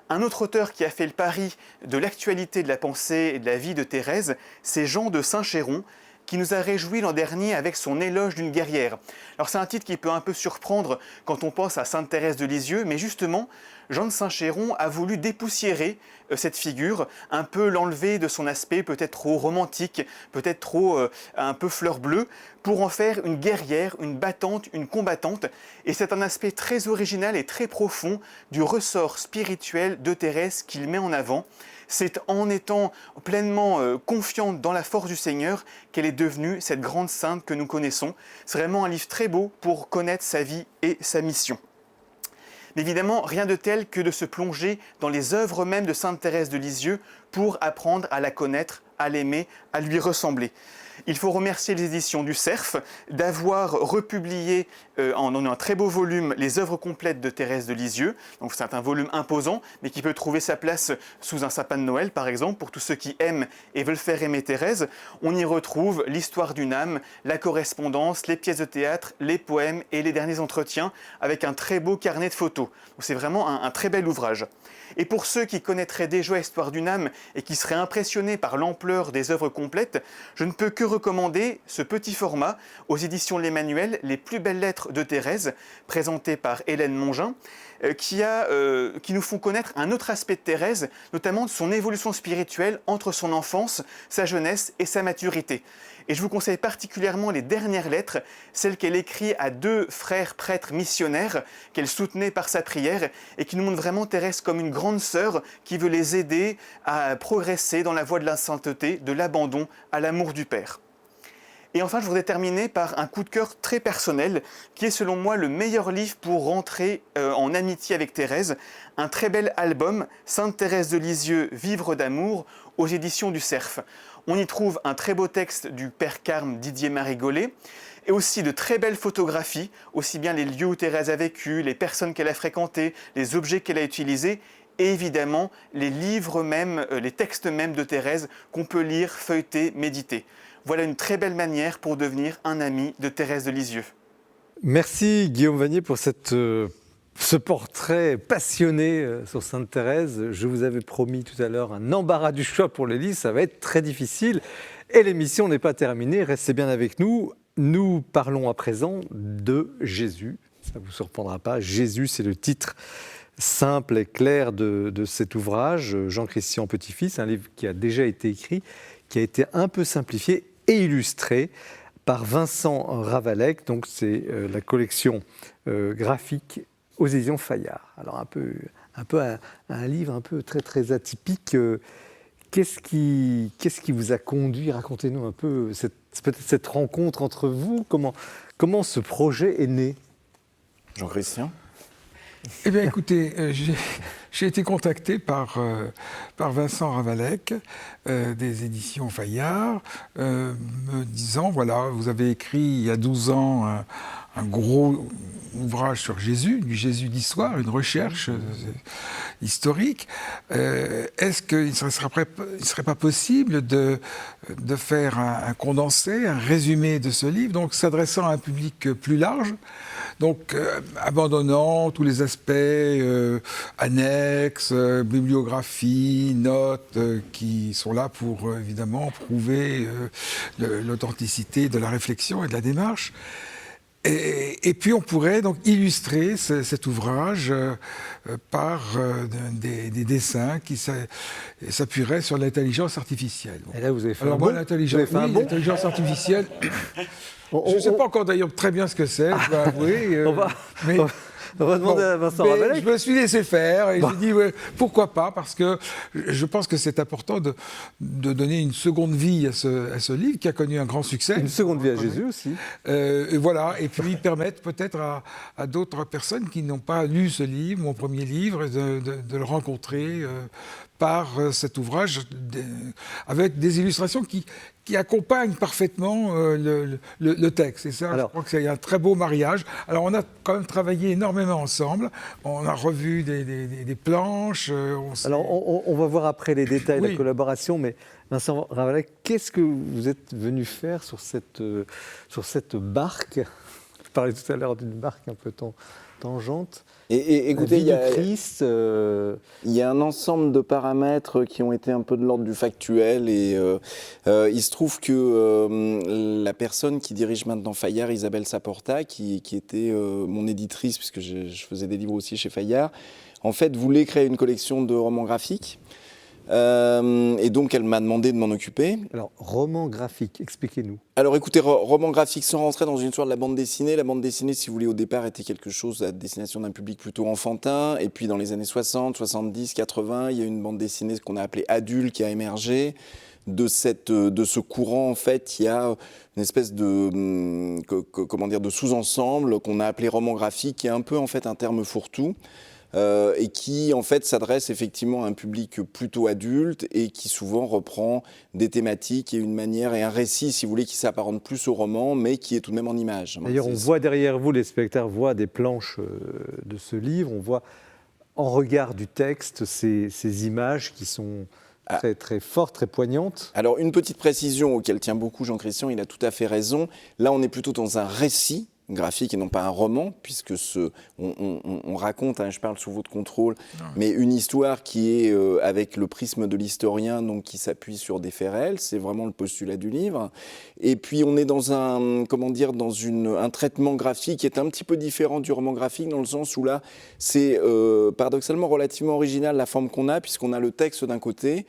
Un autre auteur qui a fait le pari de l'actualité de la pensée et de la vie de Thérèse, c'est Jean de Saint-Chéron, qui nous a réjouis l'an dernier avec son éloge d'une guerrière. Alors c'est un titre qui peut un peu surprendre quand on pense à Sainte Thérèse de Lisieux, mais justement, Jean de Saint-Chéron a voulu dépoussiérer cette figure, un peu l'enlever de son aspect peut-être trop romantique, peut-être trop un peu fleur bleue, pour en faire une guerrière, une battante, une combattante. Et c'est un aspect très original et très profond du ressort spirituel de Thérèse qu'il met en avant. C'est en étant pleinement confiante dans la force du Seigneur qu'elle est devenue cette grande sainte que nous connaissons. C'est vraiment un livre très beau pour connaître sa vie et sa mission. Mais évidemment, rien de tel que de se plonger dans les œuvres même de Sainte Thérèse de Lisieux pour apprendre à la connaître, à l'aimer, à lui ressembler. Il faut remercier les éditions du Cerf d'avoir republié en un très beau volume les œuvres complètes de Thérèse de Lisieux. Donc c'est un volume imposant, mais qui peut trouver sa place sous un sapin de Noël, par exemple, pour tous ceux qui aiment et veulent faire aimer Thérèse. On y retrouve l'histoire d'une âme, la correspondance, les pièces de théâtre, les poèmes et les derniers entretiens, avec un très beau carnet de photos. Donc c'est vraiment un très bel ouvrage. Et pour ceux qui connaîtraient déjà Histoire d'une âme et qui seraient impressionnés par l'ampleur des œuvres complètes, je ne peux que recommander ce petit format aux éditions de l'Emmanuel, Les plus belles lettres de Thérèse, présenté par Hélène Mongin. qui nous font connaître un autre aspect de Thérèse, notamment de son évolution spirituelle entre son enfance, sa jeunesse et sa maturité. Et je vous conseille particulièrement les dernières lettres, celles qu'elle écrit à 2 frères prêtres missionnaires qu'elle soutenait par sa prière et qui nous montrent vraiment Thérèse comme une grande sœur qui veut les aider à progresser dans la voie de la sainteté, de l'abandon à l'amour du Père. Et enfin, je voudrais terminer par un coup de cœur très personnel qui est selon moi le meilleur livre pour rentrer en amitié avec Thérèse. Un très bel album, Sainte Thérèse de Lisieux, Vivre d'amour, aux éditions du Cerf. On y trouve un très beau texte du Père Carme Didier-Marie Gollet et aussi de très belles photographies, aussi bien les lieux où Thérèse a vécu, les personnes qu'elle a fréquentées, les objets qu'elle a utilisés et évidemment les livres même, les textes même de Thérèse qu'on peut lire, feuilleter, méditer. Voilà une très belle manière pour devenir un ami de Thérèse de Lisieux. Merci Guillaume Vanier pour ce portrait passionné sur Sainte Thérèse. Je vous avais promis tout à l'heure un embarras du choix pour les livres, ça va être très difficile. Et l'émission n'est pas terminée, restez bien avec nous. Nous parlons à présent de Jésus, ça ne vous surprendra pas. Jésus, c'est le titre simple et clair de cet ouvrage, Jean-Christian Petit-Fils, un livre qui a déjà été écrit, qui a été un peu simplifié et illustré par Vincent Ravalec. Donc c'est la collection graphique aux éditions Fayard. Alors un peu un livre un peu très très atypique. Qu'est-ce qui vous a conduit? Racontez-nous un peu peut-être cette rencontre entre vous. Comment ce projet est né? Jean-Christian? Eh bien, écoutez, j'ai été contacté par Vincent Ravalec des éditions Fayard, me disant, voilà, vous avez écrit il y a 12 ans un gros ouvrage sur Jésus, du Jésus d'histoire, une recherche historique. Est-ce qu'il ne serait pas possible de faire un condensé, un résumé de ce livre, donc s'adressant à un public plus large, donc abandonnant tous les aspects annexes, bibliographie, notes, qui sont là pour évidemment prouver l'authenticité de la réflexion et de la démarche. Et puis on pourrait donc illustrer cet ouvrage par des dessins qui s'appuieraient sur l'intelligence artificielle. Et là, vous avez fait Alors moi, l'intelligence artificielle, je ne sais pas encore d'ailleurs très bien ce que c'est, je dois avouer. On va demander à Vincent Ravalec. Je me suis laissé faire et j'ai dit pourquoi pas, parce que je pense que c'est important de donner une seconde vie à ce livre qui a connu un grand succès. Une seconde vie à Jésus aussi. Et voilà, et puis permettre peut-être à d'autres personnes qui n'ont pas lu ce livre, mon premier livre, de le rencontrer par cet ouvrage avec des illustrations qui accompagnent parfaitement le texte. Et ça, je crois que c'est un très beau mariage. Alors, on a quand même travaillé énormément ensemble. On a revu des planches. Alors, on va voir après les détails de la collaboration, mais Vincent Ravalec, qu'est-ce que vous êtes venu faire sur cette barque? Je parlais tout à l'heure d'une barque un peu tangente. Et écoutez, il y a un ensemble de paramètres qui ont été un peu de l'ordre du factuel et il se trouve que la personne qui dirige maintenant Fayard, Isabelle Saporta, qui était mon éditrice, puisque je faisais des livres aussi chez Fayard, en fait voulait créer une collection de romans graphiques. Et donc elle m'a demandé de m'en occuper. Alors, roman graphique, expliquez-nous. Alors écoutez, roman graphique, sans rentrer dans une histoire de la bande dessinée. La bande dessinée, si vous voulez, au départ était quelque chose à destination d'un public plutôt enfantin. Et puis dans les années 60, 70, 80, il y a une bande dessinée, ce qu'on a appelé adulte, qui a émergé. De ce courant, en fait, il y a une espèce de sous-ensemble qu'on a appelé roman graphique, qui est un peu en fait un terme fourre-tout. Et qui en fait s'adresse effectivement à un public plutôt adulte et qui souvent reprend des thématiques et une manière et un récit, si vous voulez, qui s'apparente plus au roman, mais qui est tout de même en images. D'ailleurs, on voit derrière vous, les spectateurs voient des planches de ce livre, on voit en regard du texte ces images qui sont très, très fortes, très poignantes. Alors, une petite précision auquel tient beaucoup Jean-Christian, il a tout à fait raison. Là, on est plutôt dans un récit graphique et non pas un roman, puisque on raconte, hein, je parle sous votre contrôle, mais une histoire qui est avec le prisme de l'historien, donc qui s'appuie sur des faits réels, c'est vraiment le postulat du livre. Et puis on est dans un traitement graphique qui est un petit peu différent du roman graphique, dans le sens où là, c'est paradoxalement relativement original la forme qu'on a, puisqu'on a le texte d'un côté,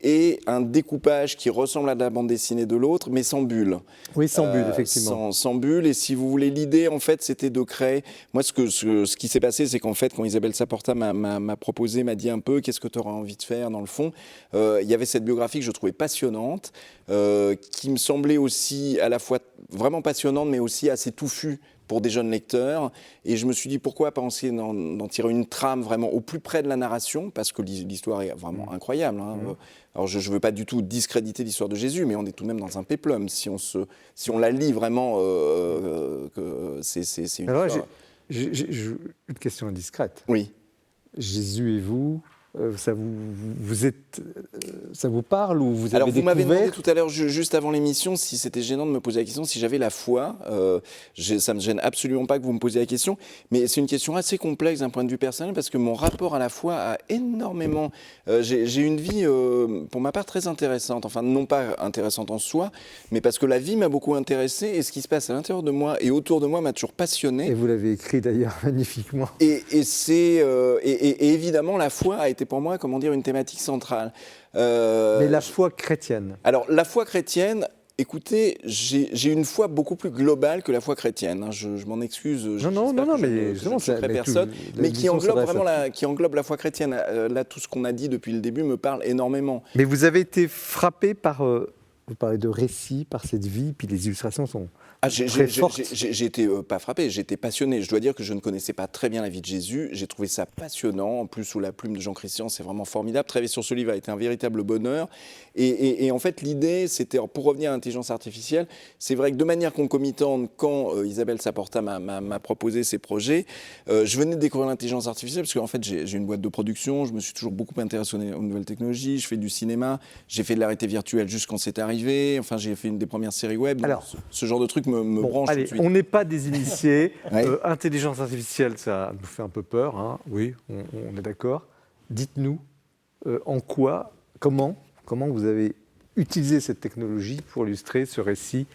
et un découpage qui ressemble à de la bande dessinée de l'autre, mais sans bulle. Oui, sans bulle, effectivement. Sans bulle, et si vous voulez, l'idée, en fait, c'était de créer... Moi, ce qui s'est passé, c'est qu'en fait, quand Isabelle Saporta m'a proposé, m'a dit un peu, qu'est-ce que tu auras envie de faire, dans le fond, il y avait cette biographie que je trouvais passionnante, qui me semblait aussi à la fois vraiment passionnante, mais aussi assez touffue pour des jeunes lecteurs, et je me suis dit pourquoi pas essayer d'en tirer une trame vraiment au plus près de la narration, parce que l'histoire est vraiment incroyable, hein. Alors je ne veux pas du tout discréditer l'histoire de Jésus, mais on est tout de même dans un péplum. Si on la lit vraiment, c'est une Alors, histoire. j'ai une question indiscrète. Oui. Jésus et vous, ça vous parle ou vous avez Alors, vous m'avez demandé découvert tout à l'heure, juste avant l'émission, si c'était gênant de me poser la question, si j'avais la foi. Ça ne me gêne absolument pas que vous me posiez la question, mais c'est une question assez complexe d'un point de vue personnel, parce que mon rapport à la foi a énormément... j'ai une vie, pour ma part, très intéressante. Enfin, non pas intéressante en soi, mais parce que la vie m'a beaucoup intéressé, et ce qui se passe à l'intérieur de moi et autour de moi m'a toujours passionné. Et vous l'avez écrit d'ailleurs magnifiquement. Et évidemment, la foi a été pour moi, comment dire, une thématique centrale. Mais la foi chrétienne. Alors, la foi chrétienne, écoutez, j'ai une foi beaucoup plus globale que la foi chrétienne, hein. Je m'en excuse. Non, mais justement, je ne personne, mais qui englobe vraiment la foi chrétienne. Là, tout ce qu'on a dit depuis le début me parle énormément. Mais vous avez été frappé par, vous parlez de récits, par cette vie, puis les illustrations sont très fortes. J'ai été pas frappé, j'ai été passionné. Je dois dire que je ne connaissais pas très bien la vie de Jésus. J'ai trouvé ça passionnant. En plus, sous la plume de Jean Christian, c'est vraiment formidable. Travailler sur ce livre a été un véritable bonheur. Et en fait, l'idée, c'était, pour revenir à l'intelligence artificielle, c'est vrai que de manière concomitante, quand Isabelle Saporta m'a proposé ces projets, je venais de découvrir l'intelligence artificielle, parce qu'en fait, j'ai une boîte de production, je me suis toujours beaucoup intéressé aux nouvelles technologies, je fais du cinéma, j'ai fait de la réalité virtuelle juste quand c'est arrivé, enfin, j'ai fait une des premières séries web. Donc alors, ce genre de truc me branche allez, tout de suite. On n'est pas des initiés. Ouais. Intelligence artificielle, ça nous fait un peu peur, hein. Oui, on est d'accord. Dites-nous en quoi, comment vous avez utilisé cette technologie pour illustrer ce récit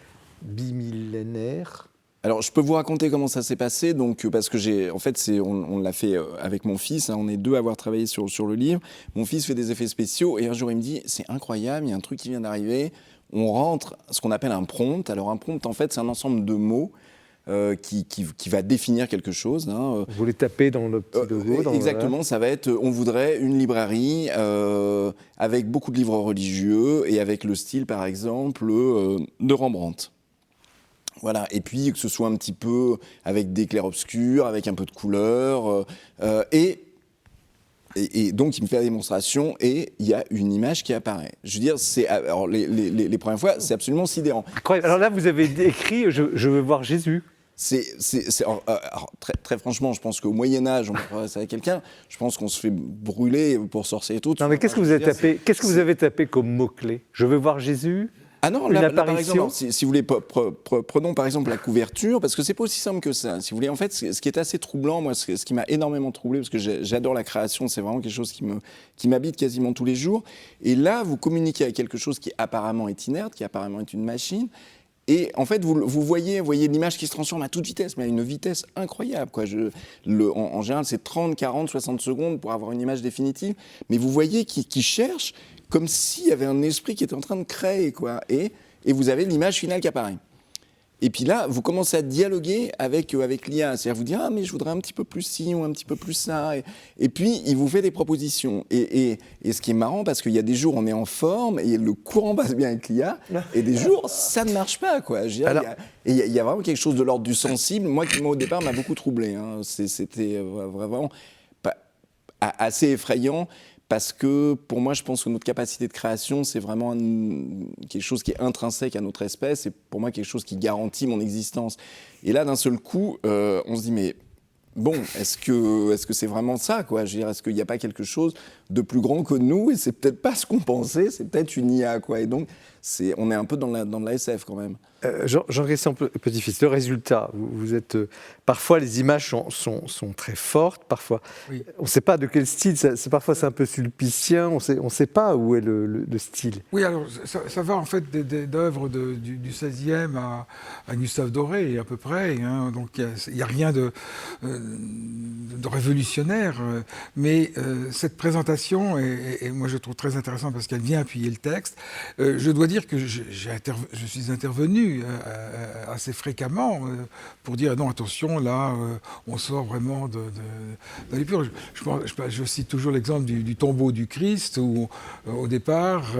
bimillénaire. Alors, je peux vous raconter comment ça s'est passé, donc, parce que on l'a fait avec mon fils, hein, on est deux à avoir travaillé sur le livre. Mon fils fait des effets spéciaux, et un jour il me dit, c'est incroyable, il y a un truc qui vient d'arriver, on rentre ce qu'on appelle un prompt. Alors, un prompt, en fait, c'est un ensemble de mots qui va définir quelque chose, hein. Vous les tapez dans le petit logo. Exactement, ça va être, on voudrait une librairie avec beaucoup de livres religieux, et avec le style, par exemple, de Rembrandt. Voilà, et puis que ce soit un petit peu avec des clairs-obscurs, avec un peu de couleur, et donc il me fait la démonstration, et il y a une image qui apparaît. Je veux dire, alors les premières fois, c'est absolument sidérant. Alors là, vous avez écrit « Je veux voir Jésus ». Alors, très franchement, je pense qu'au Moyen-Âge, on parle ça à quelqu'un, je pense qu'on se fait brûler pour sortir et tout. Non, mais qu'est-ce que vous avez tapé, vous avez tapé comme mot-clé ? Je veux voir Jésus ? Ah non, là, par exemple, si vous voulez, prenons par exemple la couverture, parce que c'est pas aussi simple que ça. Si vous voulez, en fait, ce qui est assez troublant, moi, ce qui m'a énormément troublé, parce que j'adore la création, c'est vraiment quelque chose qui m'habite quasiment tous les jours. Et là, vous communiquez avec quelque chose qui apparemment est inerte, qui apparemment est une machine. Et en fait, vous voyez l'image qui se transforme à toute vitesse, mais à une vitesse incroyable, quoi. En général, c'est 30, 40, 60 secondes pour avoir une image définitive. Mais vous voyez qu'il cherche comme s'il y avait un esprit qui était en train de créer, quoi. Et vous avez l'image finale qui apparaît. Et puis là, vous commencez à dialoguer avec l'IA. C'est-à-dire vous dire, ah, mais je voudrais un petit peu plus ci ou un petit peu plus ça. Et puis, il vous fait des propositions. Et ce qui est marrant, parce qu'il y a des jours, on est en forme et le courant passe bien avec l'IA. Et des jours, ça ne marche pas, quoi. Il y a vraiment quelque chose de l'ordre du sensible. Moi, qui, au départ, m'a beaucoup troublé, hein. C'était vraiment assez effrayant. Parce que, pour moi, je pense que notre capacité de création, c'est vraiment quelque chose qui est intrinsèque à notre espèce, et pour moi, quelque chose qui garantit mon existence. Et là, d'un seul coup, on se dit, mais bon, est-ce que c'est vraiment ça, quoi? Je veux dire, est-ce qu'il n'y a pas quelque chose de plus grand que nous? Et c'est peut-être pas ce qu'on pensait, c'est peut-être une IA, quoi. Et donc, on est un peu dans de la SF, quand même. Jean-Christian Petit-Fils, le résultat, vous êtes parfois les images sont très fortes, parfois Oui. on ne sait pas de quel style, parfois c'est un peu sulpicien, on ne sait pas où est le style. Oui, alors ça va en fait d'œuvres du XVIe à Gustave Doré à peu près, hein, donc il n'y a rien de révolutionnaire, mais cette présentation et moi je trouve très intéressante parce qu'elle vient appuyer le texte. Je dois dire que je suis intervenu assez fréquemment pour dire non, attention, là on sort vraiment de l'épure. Je cite toujours l'exemple du tombeau du Christ où au départ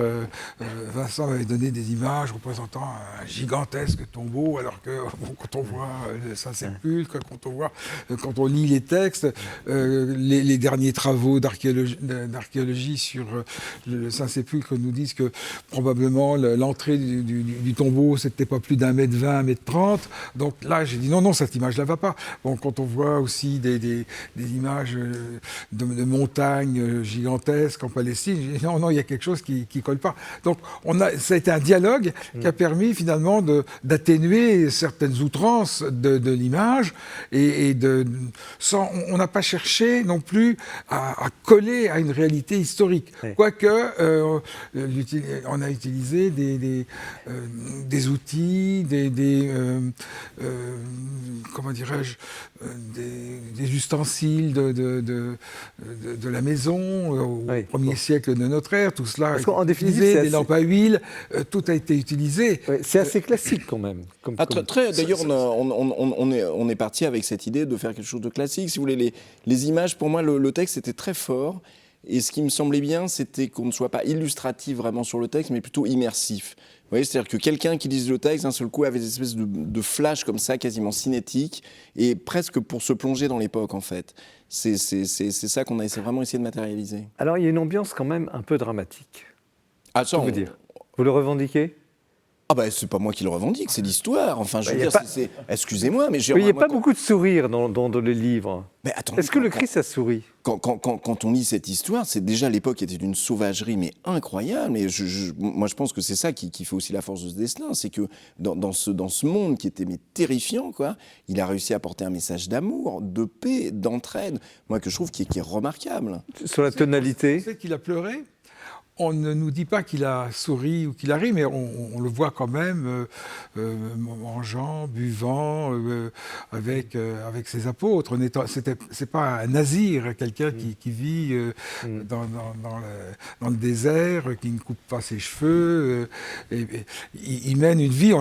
Vincent avait donné des images représentant un gigantesque tombeau, alors que quand on voit le Saint-Sépulcre, quand on lit les textes, les derniers travaux d'archéologie sur le Saint-Sépulcre nous disent que probablement l'entrée du tombeau, c'était pas plus d'1,20 m, 1,30 m. Donc là, j'ai dit non, cette image-là va pas. Bon, quand on voit aussi des images de montagnes gigantesques en Palestine, j'ai dit non, il y a quelque chose qui colle pas. Donc ça a été un dialogue qui a permis finalement d'atténuer certaines outrances de l'image on n'a pas cherché non plus à coller à une réalité historique. Oui. Quoique on a utilisé des outils, comment dirais-je, des ustensiles de la maison au premier siècle de notre ère, tout cela a été utilisé, des lampes à huile, tout a été utilisé. Oui, c'est assez classique quand même. D'ailleurs, on est parti avec cette idée de faire quelque chose de classique. Si vous voulez, les images, pour moi, le texte était très fort. Et ce qui me semblait bien, c'était qu'on ne soit pas illustratif vraiment sur le texte, mais plutôt immersif. Vous voyez, c'est-à-dire que quelqu'un qui lise le texte, d'un seul coup, avait des espèces de flashs comme ça, quasiment cinétiques, et presque pour se plonger dans l'époque, en fait. C'est ça qu'on a vraiment essayé de matérialiser. Alors, il y a une ambiance quand même un peu dramatique. Ah, ça, vous dire. Vous le revendiquez ? Ah ben, c'est pas moi qui le revendique, c'est l'histoire. Enfin, je veux dire, excusez-moi, mais... Il n'y a pas beaucoup de sourires dans le livre. Mais attendez, est-ce que le Christ a souri ? Quand on lit cette histoire, c'est déjà l'époque était d'une sauvagerie mais incroyable. Et moi, je pense que c'est ça qui fait aussi la force de ce destin, c'est que dans ce monde qui était terrifiant, quoi, il a réussi à porter un message d'amour, de paix, d'entraide. Moi, que je trouve qui est remarquable. Sur la tonalité. Vous savez qu'il a pleuré ? On ne nous dit pas qu'il a souri ou qu'il a ri, mais on le voit quand même mangeant, buvant, avec ses apôtres. C'est pas un nazir, quelqu'un qui vit dans le désert, qui ne coupe pas ses cheveux. Il mène une vie,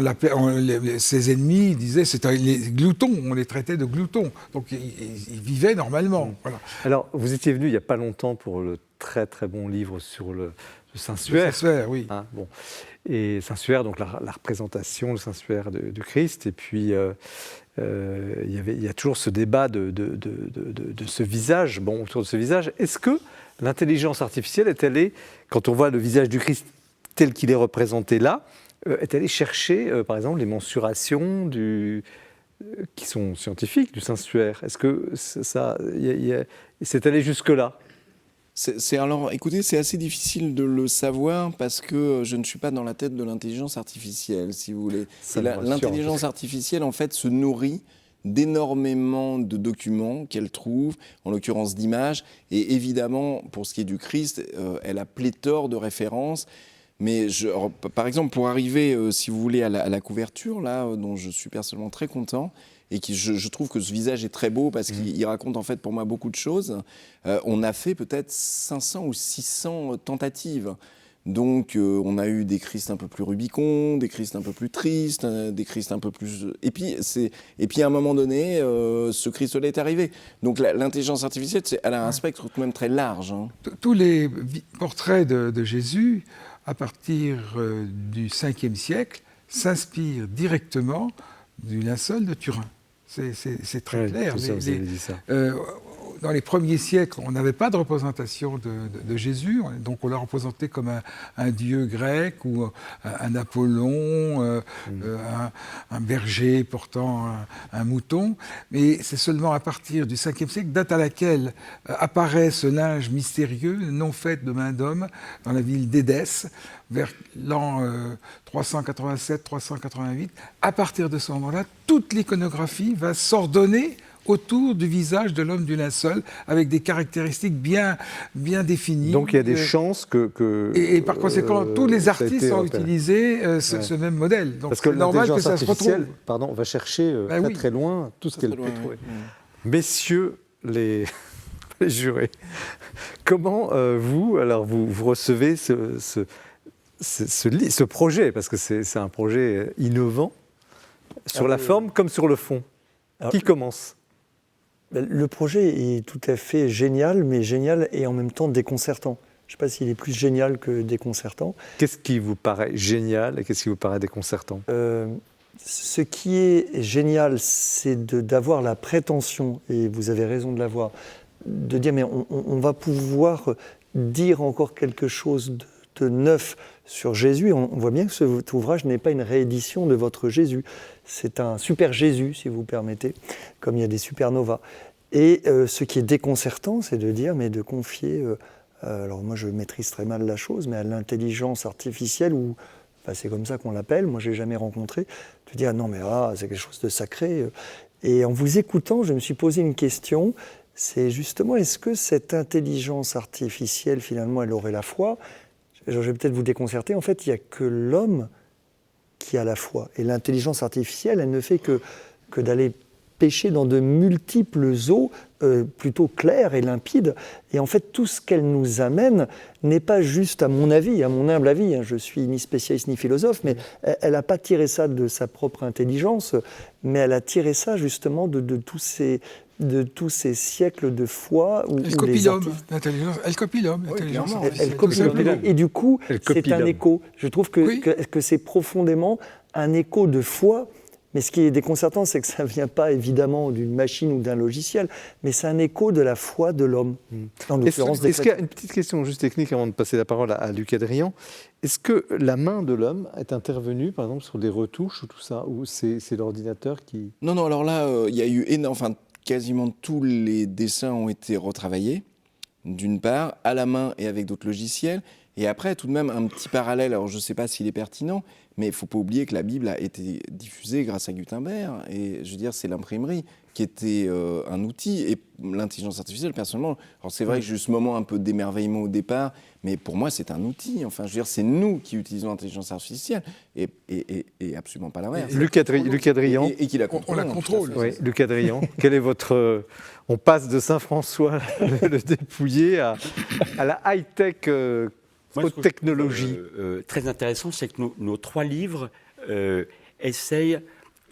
ses ennemis disaient c'était les gloutons, on les traitait de gloutons. Donc il vivait normalement. Voilà. Alors, vous étiez venu il n'y a pas longtemps pour le très très bon livre sur le Saint-Suaire. Saint-Suaire, oui. Hein, bon. Et Saint-Suaire, donc la représentation, le Saint-Suaire de Christ. Et puis, il y a toujours ce débat de ce visage, autour de ce visage. Est-ce que l'intelligence artificielle est allée, quand on voit le visage du Christ tel qu'il est représenté là, est allée chercher, par exemple, les mensurations qui sont scientifiques du Saint-Suaire? Est-ce que c'est allé jusque-là? Alors, écoutez, c'est assez difficile de le savoir parce que je ne suis pas dans la tête de l'intelligence artificielle, si vous voulez. L'intelligence artificielle, en fait, se nourrit d'énormément de documents qu'elle trouve, en l'occurrence d'images. Et évidemment, pour ce qui est du Christ, elle a pléthore de références. Mais par exemple, pour arriver, si vous voulez, à la couverture, là, dont je suis personnellement très content, et je trouve que ce visage est très beau parce qu'il raconte en fait pour moi beaucoup de choses. On a fait peut-être 500 ou 600 tentatives. Donc on a eu des Christ un peu plus Rubicon, des Christ un peu plus tristes, des Christ un peu plus... Et puis à un moment donné, ce Christ-là est arrivé. Donc l'intelligence artificielle, elle a un spectre tout de même très large. Hein. Tous les portraits de Jésus, à partir du 5e siècle, s'inspirent directement du linceul de Turin. C'est très clair. dans les premiers siècles, on n'avait pas de représentation de Jésus, donc on l'a représenté comme un dieu grec ou un Apollon, un berger portant un mouton. Mais c'est seulement à partir du 5e siècle, date à laquelle apparaît ce linge mystérieux, non fait de main d'homme, dans la ville d'Édesse, vers l'an 387-388. À partir de ce moment-là, toute l'iconographie va s'ordonner autour du visage de l'homme du linceul, avec des caractéristiques bien définies. Donc il y a des chances que et par conséquent, tous les artistes ont utilisé ce même modèle. Donc parce que c'est normal que ça se retrouve. Va chercher très loin tout ce qu'elle peut trouver. Messieurs les jurés, comment vous recevez ce projet, parce que c'est un projet innovant, sur la forme comme sur le fond. Qui commence ? Le projet est tout à fait génial, mais génial et en même temps déconcertant. Je ne sais pas s'il est plus génial que déconcertant. Qu'est-ce qui vous paraît génial et qu'est-ce qui vous paraît déconcertant ? Ce qui est génial, c'est d'avoir la prétention, et vous avez raison de l'avoir, de dire mais on va pouvoir dire encore quelque chose de neuf sur Jésus. On voit bien que cet ouvrage n'est pas une réédition de votre Jésus. C'est un super Jésus, si vous permettez, comme il y a des supernovas. Et ce qui est déconcertant, c'est de dire, mais de confier, alors moi je maîtrise très mal la chose, mais à l'intelligence artificielle, ou enfin, c'est comme ça qu'on l'appelle, moi je n'ai jamais rencontré, de dire, non mais c'est quelque chose de sacré. Et en vous écoutant, je me suis posé une question, c'est justement, est-ce que cette intelligence artificielle, finalement, elle aurait la foi ? Je vais peut-être vous déconcerter, en fait, il n'y a que l'homme qui a la foi. Et l'intelligence artificielle, elle ne fait que d'aller pêcher dans de multiples eaux plutôt claires et limpides. Et en fait, tout ce qu'elle nous amène n'est pas juste, à mon avis, à mon humble avis, je suis ni spécialiste ni philosophe, mais elle n'a pas tiré ça de sa propre intelligence, mais elle a tiré ça justement de tous ces siècles de foi où elle copie les l'homme, artistes... l'intelligence. Elle copie l'homme, l'intelligence artificielle. Elle copie l'homme. Et du coup, c'est un écho. Je trouve que c'est profondément un écho de foi. Mais ce qui est déconcertant, c'est que ça ne vient pas évidemment d'une machine ou d'un logiciel, mais c'est un écho de la foi de l'homme. Est-ce qu'il y a une petite question juste technique avant de passer la parole à Luc Adrian ? Est-ce que la main de l'homme est intervenue, par exemple, sur des retouches ou tout ça, ou c'est l'ordinateur qui... Non, alors là, il y a eu quasiment tous les dessins ont été retravaillés, d'une part, à la main et avec d'autres logiciels. Et après, tout de même, un petit parallèle, alors je ne sais pas s'il est pertinent, mais il ne faut pas oublier que la Bible a été diffusée grâce à Gutenberg. Et je veux dire, c'est l'imprimerie qui était un outil. Et l'intelligence artificielle, personnellement, alors c'est vrai que j'ai eu ce moment un peu d'émerveillement au départ, mais pour moi, c'est un outil. Enfin, je veux dire, c'est nous qui utilisons l'intelligence artificielle et absolument pas l'inverse. Luc Adrian. Et qui la contrôle. On la contrôle. Oui, Luc Adrian. Quel est votre... On passe de Saint-François, le dépouillé, à la high-tech... haute technologie. Très intéressant, c'est que nos 3 livres essayent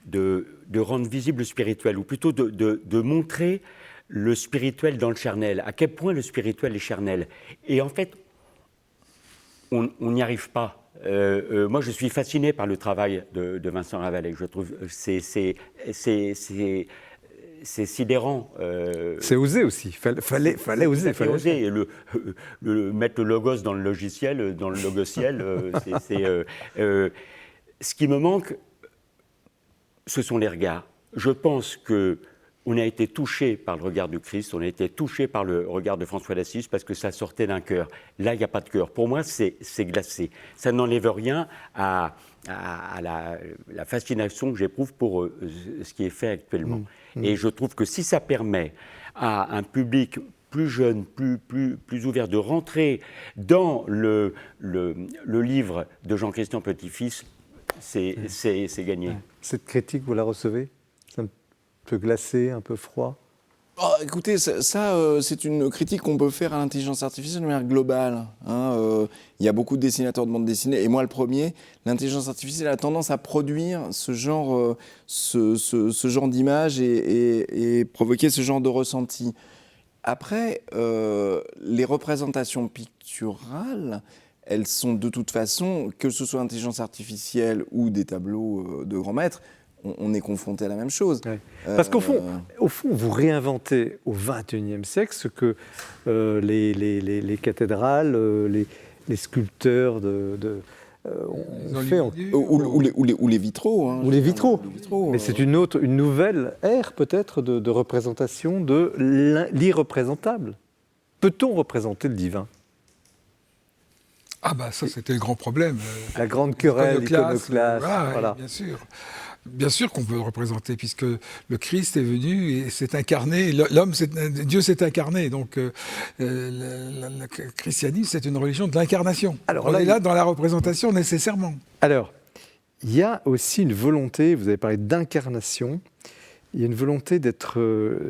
de rendre visible le spirituel, ou plutôt de montrer le spirituel dans le charnel, à quel point le spirituel est charnel. Et en fait, on n'y arrive pas. Moi, je suis fasciné par le travail de Vincent Ravallée. Je trouve c'est sidérant. C'est osé aussi. Fallait oser. Et mettre le logos dans le logiciel, dans le logociel. Ce qui me manque, ce sont les regards. Je pense qu'on a été touché par le regard du Christ, on a été touché par le regard de François d'Assise parce que ça sortait d'un cœur. Là, il n'y a pas de cœur. Pour moi, c'est glacé. Ça n'enlève rien à la fascination que j'éprouve pour ce qui est fait actuellement. Et je trouve que si ça permet à un public plus jeune, plus ouvert, de rentrer dans le livre de Jean-Christian Petit-Fils, c'est gagné. Cette critique, vous la recevez ? C'est un peu glacé, un peu froid ? Écoutez, c'est une critique qu'on peut faire à l'intelligence artificielle de manière globale. Il y a beaucoup de dessinateurs de bande dessinée, et moi le premier. L'intelligence artificielle a tendance à produire ce genre d'images et provoquer ce genre de ressenti. Après, les représentations picturales, elles sont de toute façon, que ce soit l'intelligence artificielle ou des tableaux de grands maîtres, on est confronté à la même chose. Ouais. Parce qu'au fond, vous réinventez au XXIe siècle ce que les cathédrales, les sculpteurs ont fait. Ou les vitraux. Hein, ou les vitraux. Mais euh, c'est une nouvelle ère peut-être de représentation de l'irreprésentable. Peut-on représenter le divin ? Ah bah ça, c'était le grand problème. La grande querelle iconoclaste. Voilà. Bien sûr. Bien sûr qu'on peut le représenter, puisque le Christ est venu et s'est incarné. Dieu s'est incarné. Donc, le christianisme, c'est une religion de l'incarnation. Alors, on là, est là dans la représentation nécessairement. Alors, il y a aussi une volonté, vous avez parlé d'incarnation, il y a une volonté d'être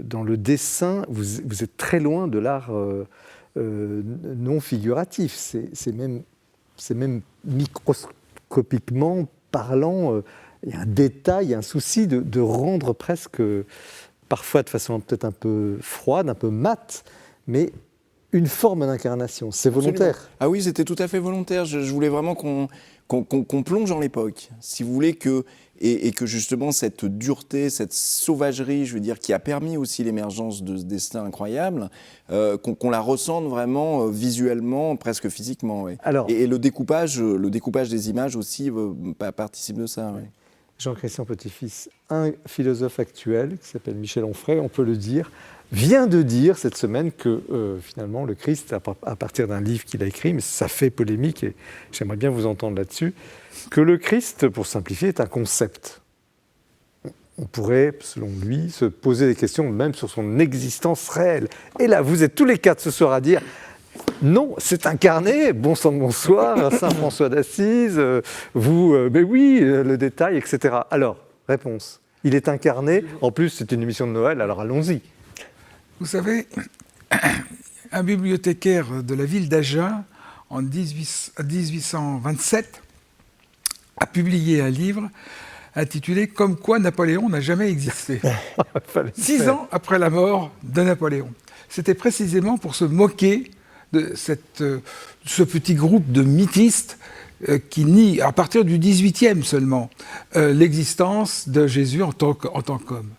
dans le dessin, vous êtes très loin de l'art non figuratif, c'est même microscopiquement parlant, il y a un détail, un souci de rendre presque, parfois de façon peut-être un peu froide, un peu mate, mais une forme d'incarnation, c'est volontaire. Absolument. Ah oui, c'était tout à fait volontaire, je voulais vraiment qu'on plonge dans l'époque, si vous voulez, et que justement cette dureté, cette sauvagerie, je veux dire, qui a permis aussi l'émergence de ce destin incroyable, qu'on la ressente vraiment visuellement, presque physiquement. Oui. Alors, et le découpage des images aussi participe de ça. Oui. Jean-Christian Petit-Fils, un philosophe actuel qui s'appelle Michel Onfray, on peut le dire, vient de dire cette semaine que finalement le Christ, à partir d'un livre qu'il a écrit, mais ça fait polémique et j'aimerais bien vous entendre là-dessus, que le Christ, pour simplifier, est un concept. On pourrait, selon lui, se poser des questions même sur son existence réelle. Et là, vous êtes tous les quatre ce soir à dire non, c'est incarné, bon sang de bonsoir, Saint François d'Assise, mais oui, le détail, etc. Alors, réponse, il est incarné, en plus c'est une émission de Noël, alors allons-y. Vous savez, un bibliothécaire de la ville d'Agen, en 1827, a publié un livre intitulé « Comme quoi Napoléon n'a jamais existé ». 6 ans après la mort de Napoléon. C'était précisément pour se moquer de ce petit groupe de mythistes qui nie, à partir du XVIIIe seulement, l'existence de Jésus en tant qu'homme.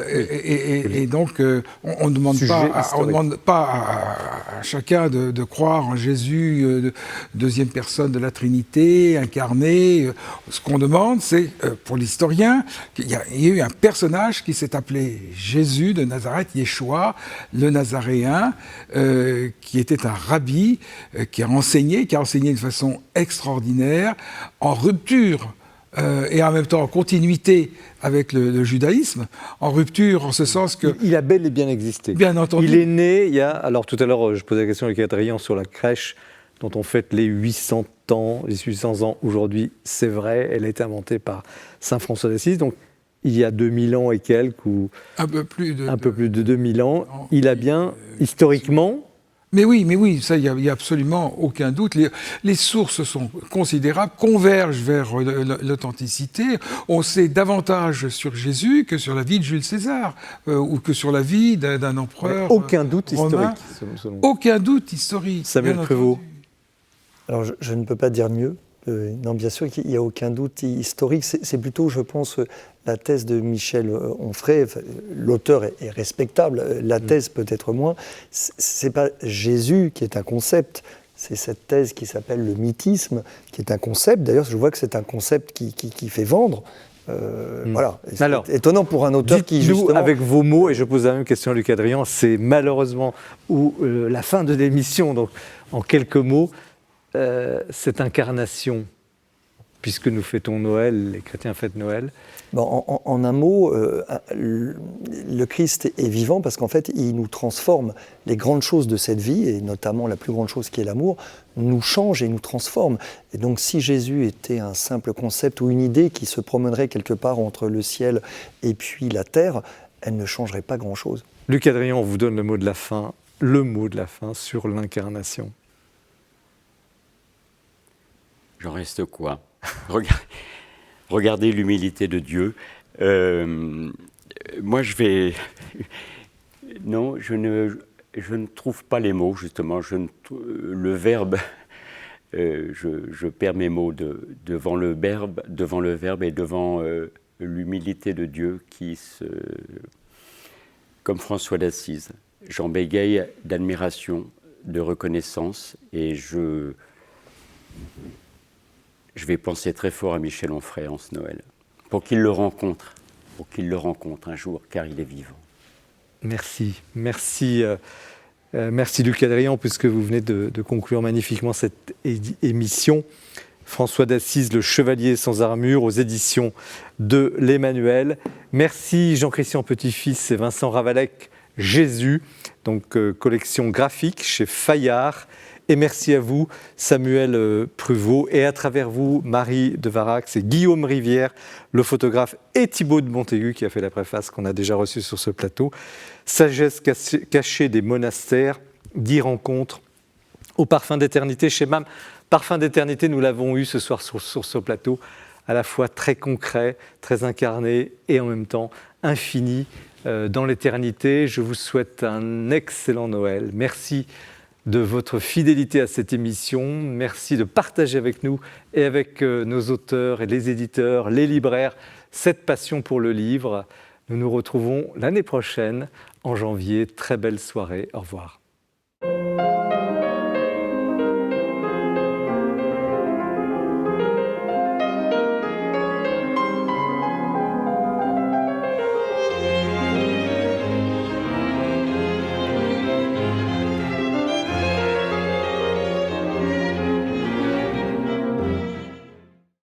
Et donc, on ne demande pas à chacun de croire en Jésus, deuxième personne de la Trinité, incarné. Ce qu'on demande, c'est, pour l'historien, qu'il y a eu un personnage qui s'est appelé Jésus de Nazareth, Yeshua, le Nazaréen, qui était un rabbi, qui a enseigné de façon extraordinaire, en rupture et en même temps en continuité avec le judaïsme, en rupture en ce sens que... Il a bel et bien existé. Bien entendu. Il est né, alors tout à l'heure je posais la question avec Adrien sur la crèche dont on fête les 800 ans aujourd'hui, c'est vrai, elle a été inventée par Saint François d'Assise, donc il y a 2000 ans et quelques, ou un peu plus de 2000 ans, il a bien, historiquement... Mais oui, ça, il n'y a absolument aucun doute. Les sources sont considérables, convergent vers l'authenticité. On sait davantage sur Jésus que sur la vie de Jules César, ou que sur la vie d'un empereur aucun doute romain. Historique, selon vous. Aucun doute historique. Samuel Prévost. Alors, je ne peux pas dire mieux. Non, bien sûr qu'il n'y a aucun doute historique. C'est plutôt, je pense, la thèse de Michel Onfray. L'auteur est respectable, la thèse peut-être moins. C'est pas Jésus qui est un concept, c'est cette thèse qui s'appelle le mythisme, qui est un concept. D'ailleurs, je vois que c'est un concept qui fait vendre. Voilà. Alors, étonnant pour un auteur qui, justement... avec vos mots, et je pose la même question à Luc Adrien, c'est malheureusement la fin de l'émission, donc en quelques mots, cette incarnation, puisque nous fêtons Noël, les chrétiens fêtent Noël. Bon, en un mot, le Christ est vivant parce qu'en fait, il nous transforme. Les grandes choses de cette vie, et notamment la plus grande chose qui est l'amour, nous changent et nous transforment. Et donc, si Jésus était un simple concept ou une idée qui se promènerait quelque part entre le ciel et puis la terre, elle ne changerait pas grand-chose. Luc Adrien, on vous donne le mot de la fin sur l'incarnation. J'en reste quoi ? Regardez l'humilité de Dieu. Moi, non, je ne trouve pas les mots, justement. Le verbe, je perds mes mots devant le verbe et devant l'humilité de Dieu comme François d'Assise. J'en bégaye d'admiration, de reconnaissance, et je vais penser très fort à Michel Onfray en ce Noël, pour qu'il le rencontre un jour, car il est vivant. Merci, merci. Merci Luc Adrian, puisque vous venez de conclure magnifiquement cette émission. François d'Assise, le chevalier sans armure, aux éditions de l'Emmanuel. Merci Jean-Christian Petit-Fils et Vincent Ravalec, Jésus, donc collection graphique chez Fayard. Et merci à vous, Samuel Pruvot, et à travers vous, Marie de Varax et Guillaume Rivière, le photographe, et Thibaut de Montaigu, qui a fait la préface qu'on a déjà reçue sur ce plateau. Sagesse cachée des monastères, 10 rencontres au parfum d'éternité chez MAM. Parfum d'éternité, nous l'avons eu ce soir sur ce plateau, à la fois très concret, très incarné, et en même temps infini dans l'éternité. Je vous souhaite un excellent Noël. Merci de votre fidélité à cette émission. Merci de partager avec nous et avec nos auteurs et les éditeurs, les libraires, cette passion pour le livre. Nous nous retrouvons l'année prochaine, en janvier. Très belle soirée. Au revoir.